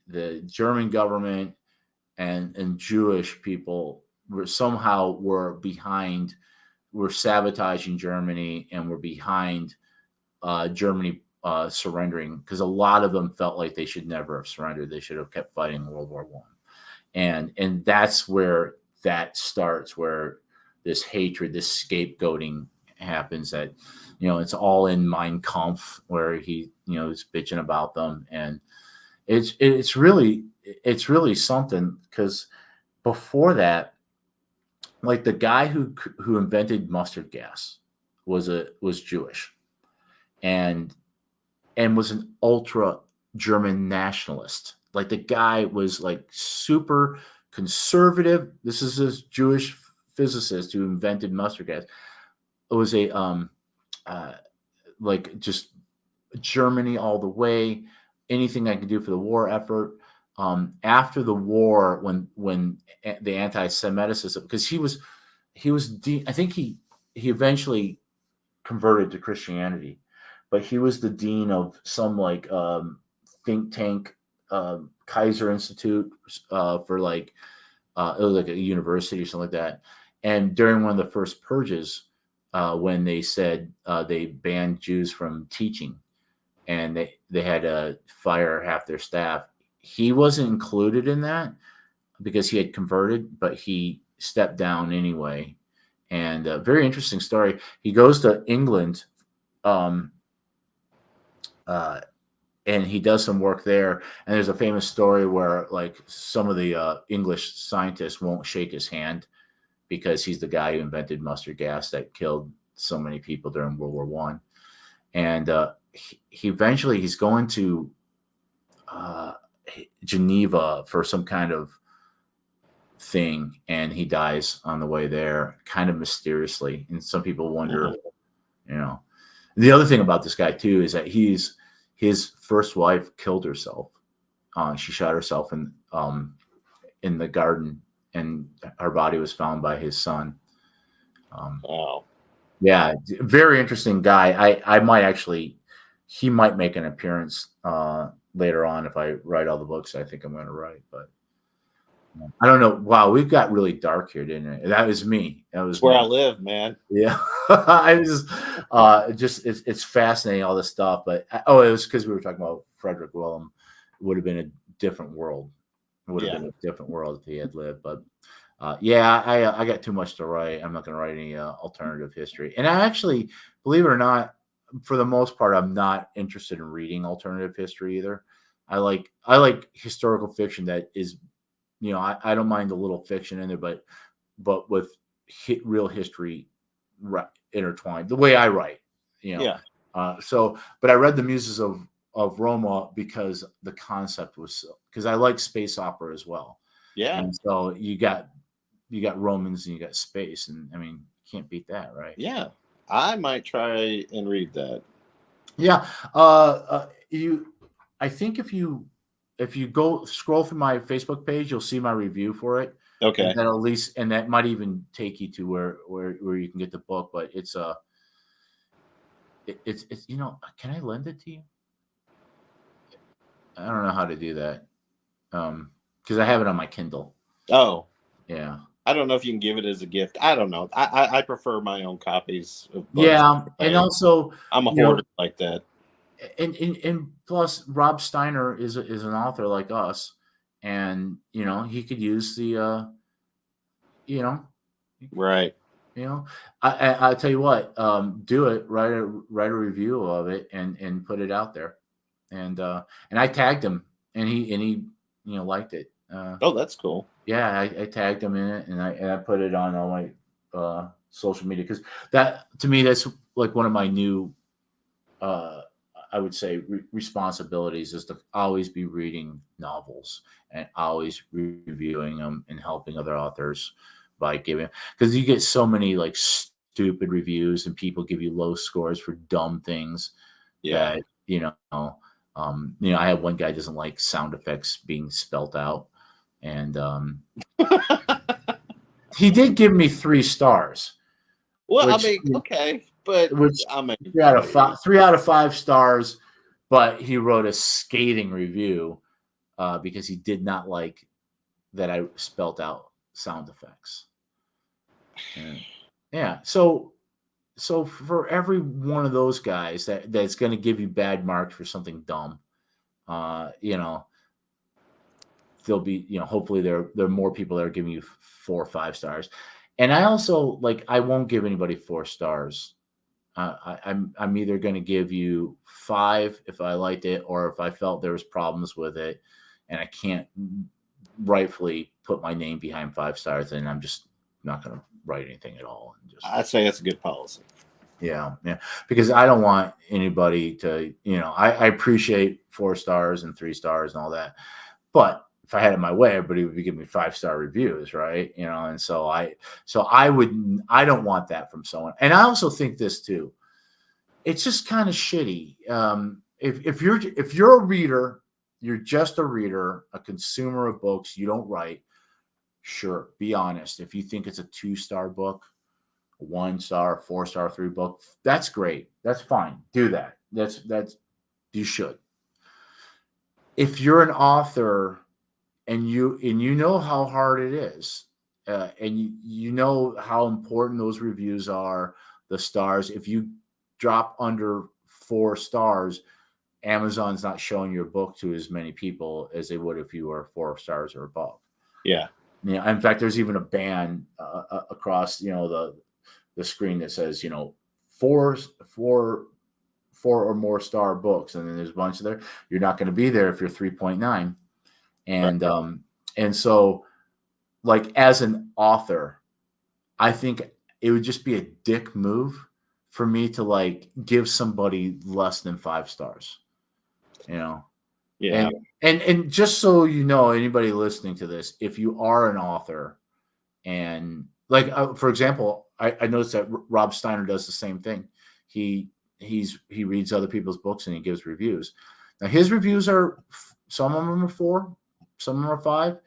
S1: German government and Jewish people were sabotaging Germany and were behind Germany surrendering, because a lot of them felt like they should never have surrendered. They should have kept fighting in World War I. And that's where that starts, where this hatred, this scapegoating happens, that, it's all in Mein Kampf, where he, is bitching about them. And it's really something, because before that, like the guy who invented mustard gas was Jewish, and was an ultra German nationalist. Like the guy was like super conservative. This is this Jewish physicist who invented mustard gas. It was like just Germany all the way. Anything I could do for the war effort. After the war, when the anti-Semitism, because I think he eventually converted to Christianity, but he was the dean of some like think tank, Kaiser Institute for like it was like a university or something like that. And during one of the first purges, when they said they banned Jews from teaching, and they had to fire half their staff, he wasn't included in that because he had converted, but he stepped down anyway. And a very interesting story. He goes to England, and he does some work there. And there's a famous story where like some of the English scientists won't shake his hand because he's the guy who invented mustard gas that killed so many people during World War I. And he eventually he's going to Geneva for some kind of thing, and he dies on the way there, kind of mysteriously. And some people wonder, The other thing about this guy too is that his first wife killed herself. She shot herself in the garden, and her body was found by his son.
S2: Wow.
S1: Yeah, very interesting guy. He might make an appearance later on if I write all the books I think I'm going to write, but I don't know. Wow, we've got really dark here, didn't it? That was me. That was
S2: where
S1: me.
S2: I live, man.
S1: Yeah, I it's fascinating, all this stuff. But it was because we were talking about Frederick Willem. It would have been a different world. It would have been a different world if he had lived. But I got too much to write. I'm not going to write any alternative history. And I actually, believe it or not, for the most part, I'm not interested in reading alternative history either. I like historical fiction that is, I don't mind a little fiction in there, but with real history intertwined the way I write,
S2: Yeah.
S1: But I read the Muses of Roma because the concept was because I like space opera as well.
S2: Yeah.
S1: And so you got Romans and you got space, and I mean, you can't beat that, right?
S2: Yeah. I might try and read that.
S1: Yeah. I think if you go scroll through my Facebook page, you'll see my review for it.
S2: Okay.
S1: And then at least, and that might even take you to where you can get the book. But it's can I lend it to you? I don't know how to do that. Because I have it on my Kindle.
S2: Oh.
S1: Yeah.
S2: I don't know if you can give it as a gift. I don't know. I prefer my own copies of books.
S1: Yeah, and also
S2: I'm a hoarder like that.
S1: And plus, Rob Steiner is an author like us, and he could use the
S2: right.
S1: I tell you what, do it, write a review of it and put it out there, and I tagged him, and he liked it.
S2: Oh, that's cool.
S1: Yeah, I tagged him in it, and I put it on all my social media, because that, to me, that's like one of my new I would say responsibilities is to always be reading novels and always reviewing them and helping other authors by giving, because you get so many like stupid reviews and people give you low scores for dumb things.
S2: Yeah.
S1: That I have one guy doesn't like sound effects being spelt out, and he did give me 3 stars.
S2: Well, I mean, okay, but I mean,
S1: 3 out of 5 stars, but he wrote a scathing review because he did not like that I spelt out sound effects. And, yeah, so for every one of those guys that's going to give you bad marks for something dumb, there'll be, hopefully there are more people that are giving you 4 or 5 stars. And I also, I won't give anybody 4 stars. I'm either going to give you 5 if I liked it, or if I felt there was problems with it and I can't rightfully put my name behind 5 stars, then I'm just not going to write anything at all.
S2: I'd say that's a good policy.
S1: Yeah, because I don't want anybody to, I appreciate 4 stars and 3 stars and all that, but if I had it my way, everybody would be giving me 5-star reviews, right? And so I don't want that from someone. And I also think this too. It's just kind of shitty. If you're a reader, you're just a reader, a consumer of books, you don't write. Sure, be honest. If you think it's a 2-star book, 1 star, 4-star, 3 book, that's great. That's fine. Do that. That's you should. If you're an author, and you know how hard it is, and you know how important those reviews are, the stars. If you drop under 4 stars, Amazon's not showing your book to as many people as they would if you were 4 stars or above.
S2: Yeah.
S1: In fact, there's even a band across the screen that says 4 or more star books, and then there's a bunch of there. You're not going to be there if you're 3.9. And right. And so, as an author, I think it would just be a dick move for me to give somebody less than 5 stars. Yeah. And just so anybody listening to this, if you are an author, and for example, I noticed that Rob Steiner does the same thing. He reads other people's books and he gives reviews. Now his reviews are, some of them are 4, some of them are 5,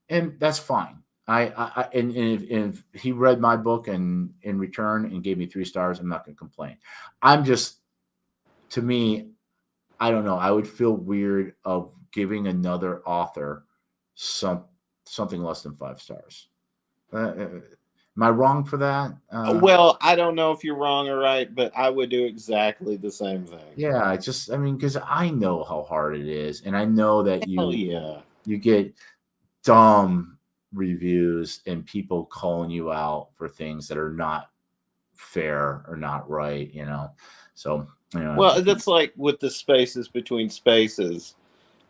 S1: and that's fine. And if he read my book and in return and gave me 3 stars, I'm not going to complain. To me, I don't know. I would feel weird of giving another author something less than 5 stars. Am I wrong for that?
S2: Well, I don't know if you're wrong or right, but I would do exactly the same thing.
S1: Yeah, because I know how hard it is, and I know that you get dumb reviews and people calling you out for things that are not fair or not right, So,
S2: well, that's like with the spaces between spaces.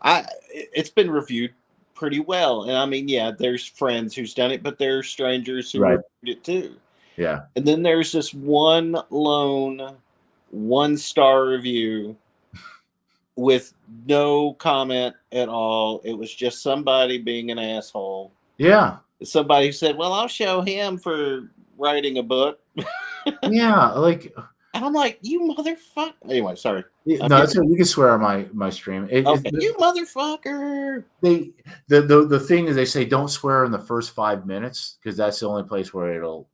S2: It's been reviewed pretty well, and I mean, yeah, there's friends who's done it, but there's strangers who reviewed it too.
S1: Yeah.
S2: And then there's this one lone 1-star review with no comment at all. It was just somebody being an asshole.
S1: Yeah.
S2: Somebody said, "Well, I'll show him for writing a book."
S1: Yeah. Like,
S2: And I'm like, "You motherfucker!" Anyway, sorry.
S1: no, it's, you can swear on my stream.
S2: Okay, you motherfucker.
S1: The thing is, they say don't swear in the first 5 minutes because that's the only place where it'll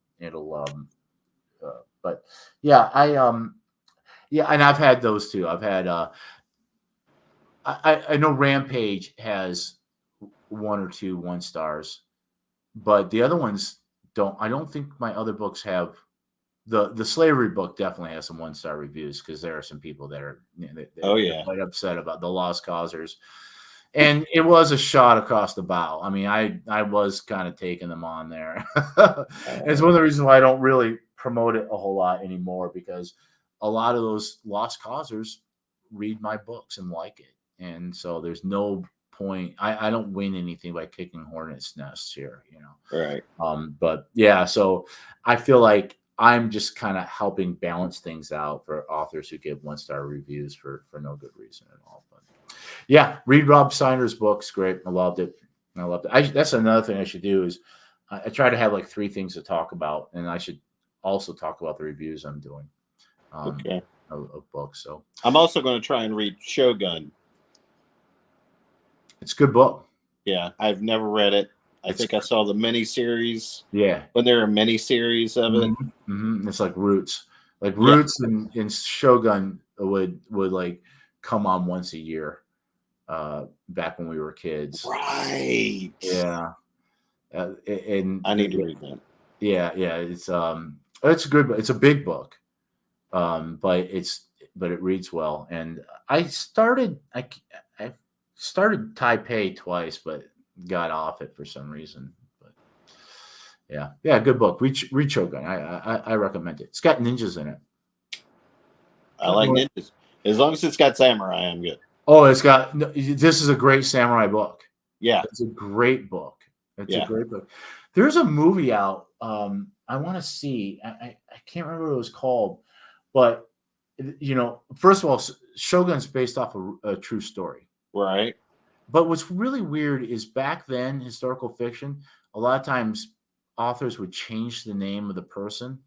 S1: but yeah, yeah, and I've had those too. I've had I know Rampage has 1 or 2 1-stars, but the other ones don't. I don't think my other books have. The slavery book definitely has some 1-star reviews because there are some people that are
S2: Oh
S1: they're
S2: yeah.
S1: quite upset about the lost causers, and it was a shot across the bow. I mean, I was kind of taking them on there. It's one of the reasons why I don't really promote it a whole lot anymore, because a lot of those lost causers read my books and like it, and so there's no point. I don't win anything by kicking hornets' nests here, you know.
S2: Right.
S1: But yeah, so I feel like I'm just kind of helping balance things out for authors who give 1-star reviews for no good reason at all. But yeah, read Rob Steiner's books. Great. I loved it. I loved it. That's another thing I should do is I try to have like 3 things to talk about, and I should also talk about the reviews I'm doing
S2: Okay.
S1: of books. So
S2: I'm also going to try and read Shogun.
S1: it's a good book.
S2: Yeah, I've never read it. I think I saw the miniseries.
S1: Yeah.
S2: When there are miniseries of it.
S1: It's like Roots. Like Roots and Shogun would like come on once a year back when we were kids.
S2: Right.
S1: Yeah. And
S2: I need to read that.
S1: Yeah, it's a good, it's a big book. But it reads well. And I started Taipei twice, but got off it for some reason. But yeah, good book. Read Shogun. I recommend it. It's got ninjas in it.
S2: I like ninjas. As long as it's got samurai, I'm good.
S1: Oh, this is a great samurai book.
S2: Yeah.
S1: It's a great book. It's a great book. There's a movie out. I want to see. I can't remember what it was called, but you know, first of all, Shogun's based off a true story.
S2: Right.
S1: But what's really weird is back then, historical fiction, a lot of times authors would change the name of the person.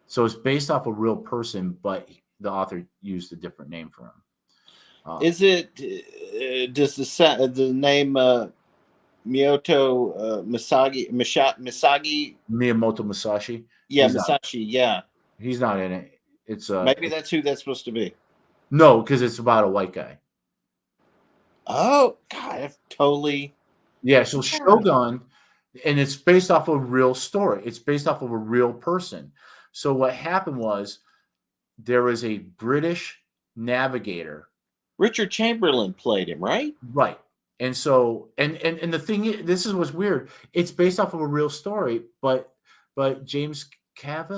S1: So it's based off a real person, but the author used a different name for him.
S2: Is it, does the name Miyamoto Misagi?
S1: Miyamoto Musashi?
S2: Yeah, Musashi, yeah.
S1: He's not in it. It's
S2: maybe that's who that's supposed to be.
S1: No, because it's about a white guy.
S2: Oh God, I've totally.
S1: Yeah, so Shogun, and it's based off of a real story. It's based off of a real person. So what happened was there was a British navigator.
S2: Richard Chamberlain played him, right?
S1: Right. And so and the thing is, this is what's weird. It's based off of a real story, but James, I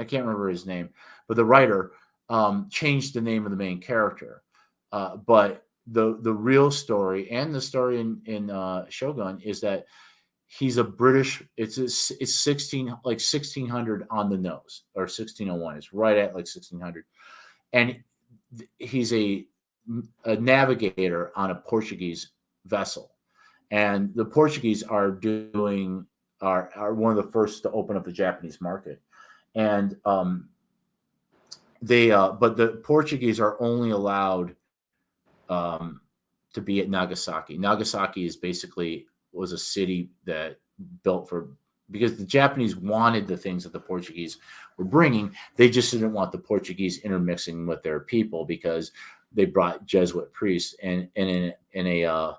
S1: can't remember his name, but the writer changed the name of the main character. But the real story and the story in Shogun is that he's a British. It's 1600 on the nose, or 1601. It's right at like 1600, and he's a navigator on a Portuguese vessel, and the Portuguese are one of the first to open up the Japanese market, and but the Portuguese are only allowed to be at Nagasaki. Nagasaki was a city that built because the Japanese wanted the things that the Portuguese were bringing. They just didn't want the Portuguese intermixing with their people because they brought Jesuit priests. And in a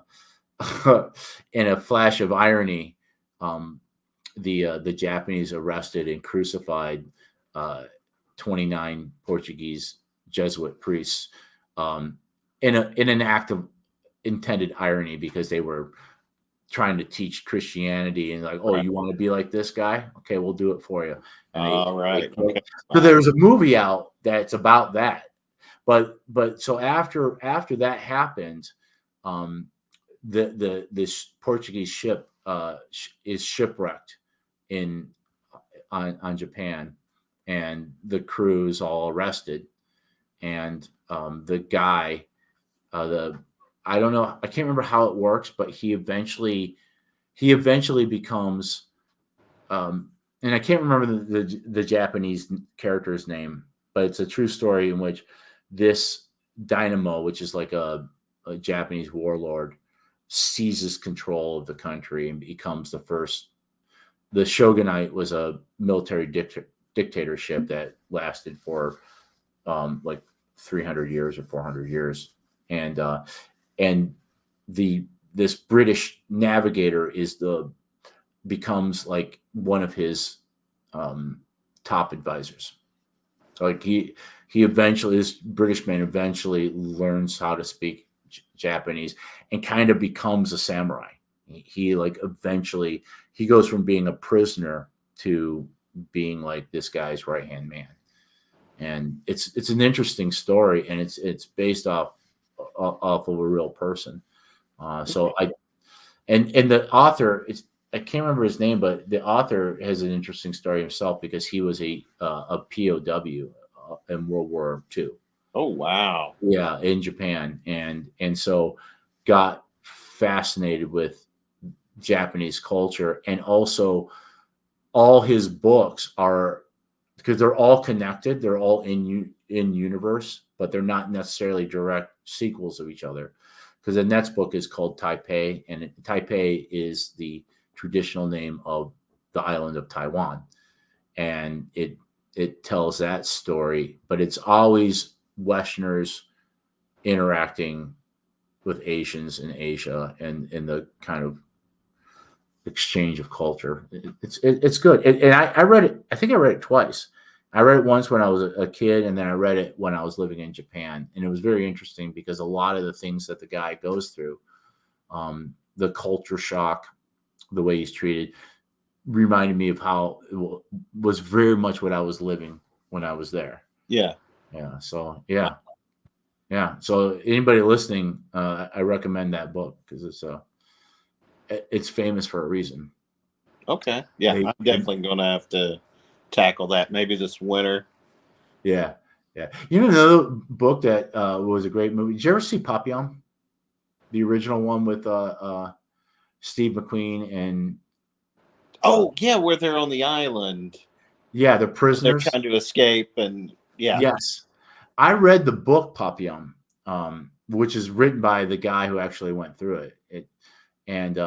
S1: in a flash of irony, the Japanese arrested and crucified 29 Portuguese Jesuit priests in an act of intended irony, because they were trying to teach Christianity and like, oh, you want to be like this guy? Okay, we'll do it for you.
S2: All right. Okay.
S1: So there was a movie out that's about that. But so after that happened, this Portuguese ship is shipwrecked in on Japan, and the crew is all arrested, and the guy, the I don't know, I can't remember how it works, but he eventually becomes, and I can't remember the Japanese character's name, but it's a true story in which this Dynamo, which is like a Japanese warlord, seizes control of the country and becomes the first. The shogunate was a military dictatorship that lasted for like 300 years or 400 years, and this British navigator becomes like one of his top advisors. Like he eventually, this British man eventually learns how to speak Japanese and kind of becomes a samurai. He like eventually he goes from being a prisoner to being like this guy's right hand man, and it's an interesting story, and it's based off of a real person. So I and the author, I can't remember his name, but the author has an interesting story himself because he was a POW in World War II.
S2: Oh wow!
S1: Yeah, in Japan, and so got fascinated with Japanese culture, and also all his books are, because they're all connected, they're all in universe, but they're not necessarily direct sequels of each other. Because the next book is called Taipei, and Taipei is the traditional name of the island of Taiwan, and it tells that story, but it's always Westerners interacting with Asians in Asia, and in the kind of exchange of culture. It's good, and I read it. I think I read it twice. I read it once when I was a kid, and then I read it when I was living in Japan, and it was very interesting because a lot of the things that the guy goes through, the culture shock, the way he's treated, reminded me of how it was very much what I was living when I was there.
S2: Yeah.
S1: So So anybody listening, I recommend that book because it's famous for a reason.
S2: Okay. Yeah, I'm definitely going to have to tackle that maybe this winter.
S1: Yeah. You know, another book that was a great movie. Did you ever see Papillon? The original one with Steve McQueen and.
S2: Oh yeah, where they're on the island.
S1: Yeah, the prisoners.
S2: They're trying to escape, and yeah.
S1: Yes, I read the book Papillon, which is written by the guy who actually went through it. And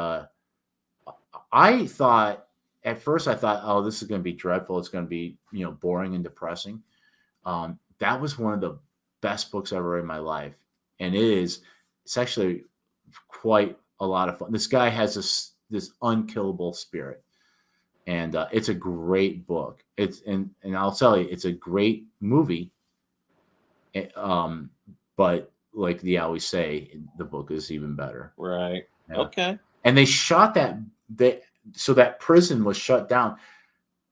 S1: I thought at first, oh, this is going to be dreadful. It's going to be boring and depressing. That was one of the best books I've ever read in my life, and it's actually quite a lot of fun. This guy has this unkillable spirit, and it's a great book. And I'll tell you, it's a great movie. But like they always say, the book is even better.
S2: Right. Yeah. Okay.
S1: And they shot so that prison was shut down.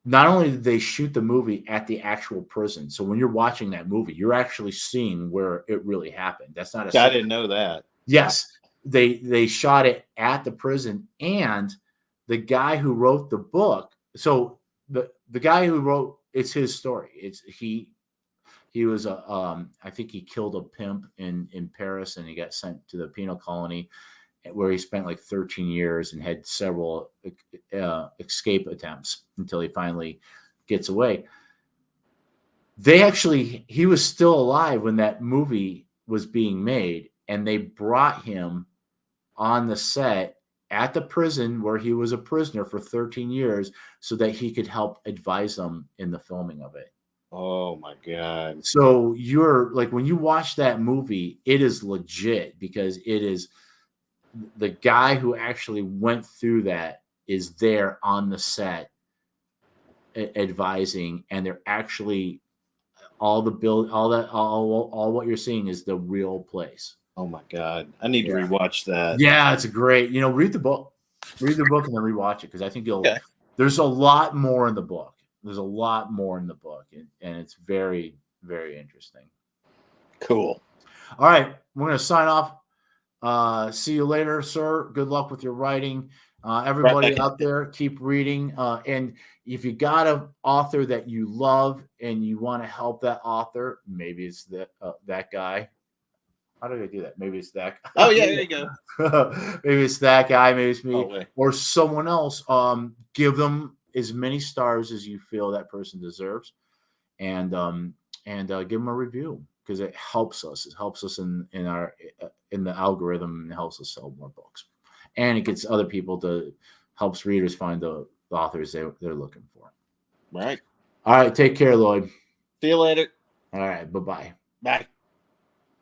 S1: Not only did they shoot the movie at the actual prison, so when you're watching that movie, you're actually seeing where it really happened. That's not
S2: I didn't know that.
S1: Yes, they shot it at the prison, and the guy who wrote the book. So the guy who wrote, it's his story. He was I think he killed a pimp in Paris, and he got sent to the penal colony, where he spent like 13 years and had several escape attempts until he finally gets away. He was still alive when that movie was being made, and they brought him on the set at the prison where he was a prisoner for 13 years so that he could help advise them in the filming of it.
S2: Oh my God.
S1: So you're like, when you watch that movie, it is legit, because it is the guy who actually went through that is there on the set advising, and they're actually all what you're seeing is the real place.
S2: Oh my God. I need to rewatch that.
S1: Yeah, it's a great, read the book and then rewatch it, because I think there's a lot more in the book. There's a lot more in the book, and it's very, very interesting.
S2: Cool.
S1: All right, we're going to sign off. See you later, sir. Good luck with your writing. Everybody
S2: Right.
S1: out there, keep reading. And if you got an author that you love and you want to help that author, maybe it's that guy. How did I do that? Maybe it's that guy.
S2: Oh yeah, there you go.
S1: Maybe it's that guy. Maybe it's me
S2: Oh,
S1: or someone else. Give them as many stars as you feel that person deserves, and give them a review because it helps us. It helps us in the algorithm and helps us sell more books, and it gets other people to helps readers find the authors they're looking for.
S2: right.
S1: All right, take care, Lloyd.
S2: See you later.
S1: All right, bye-bye.
S2: Bye.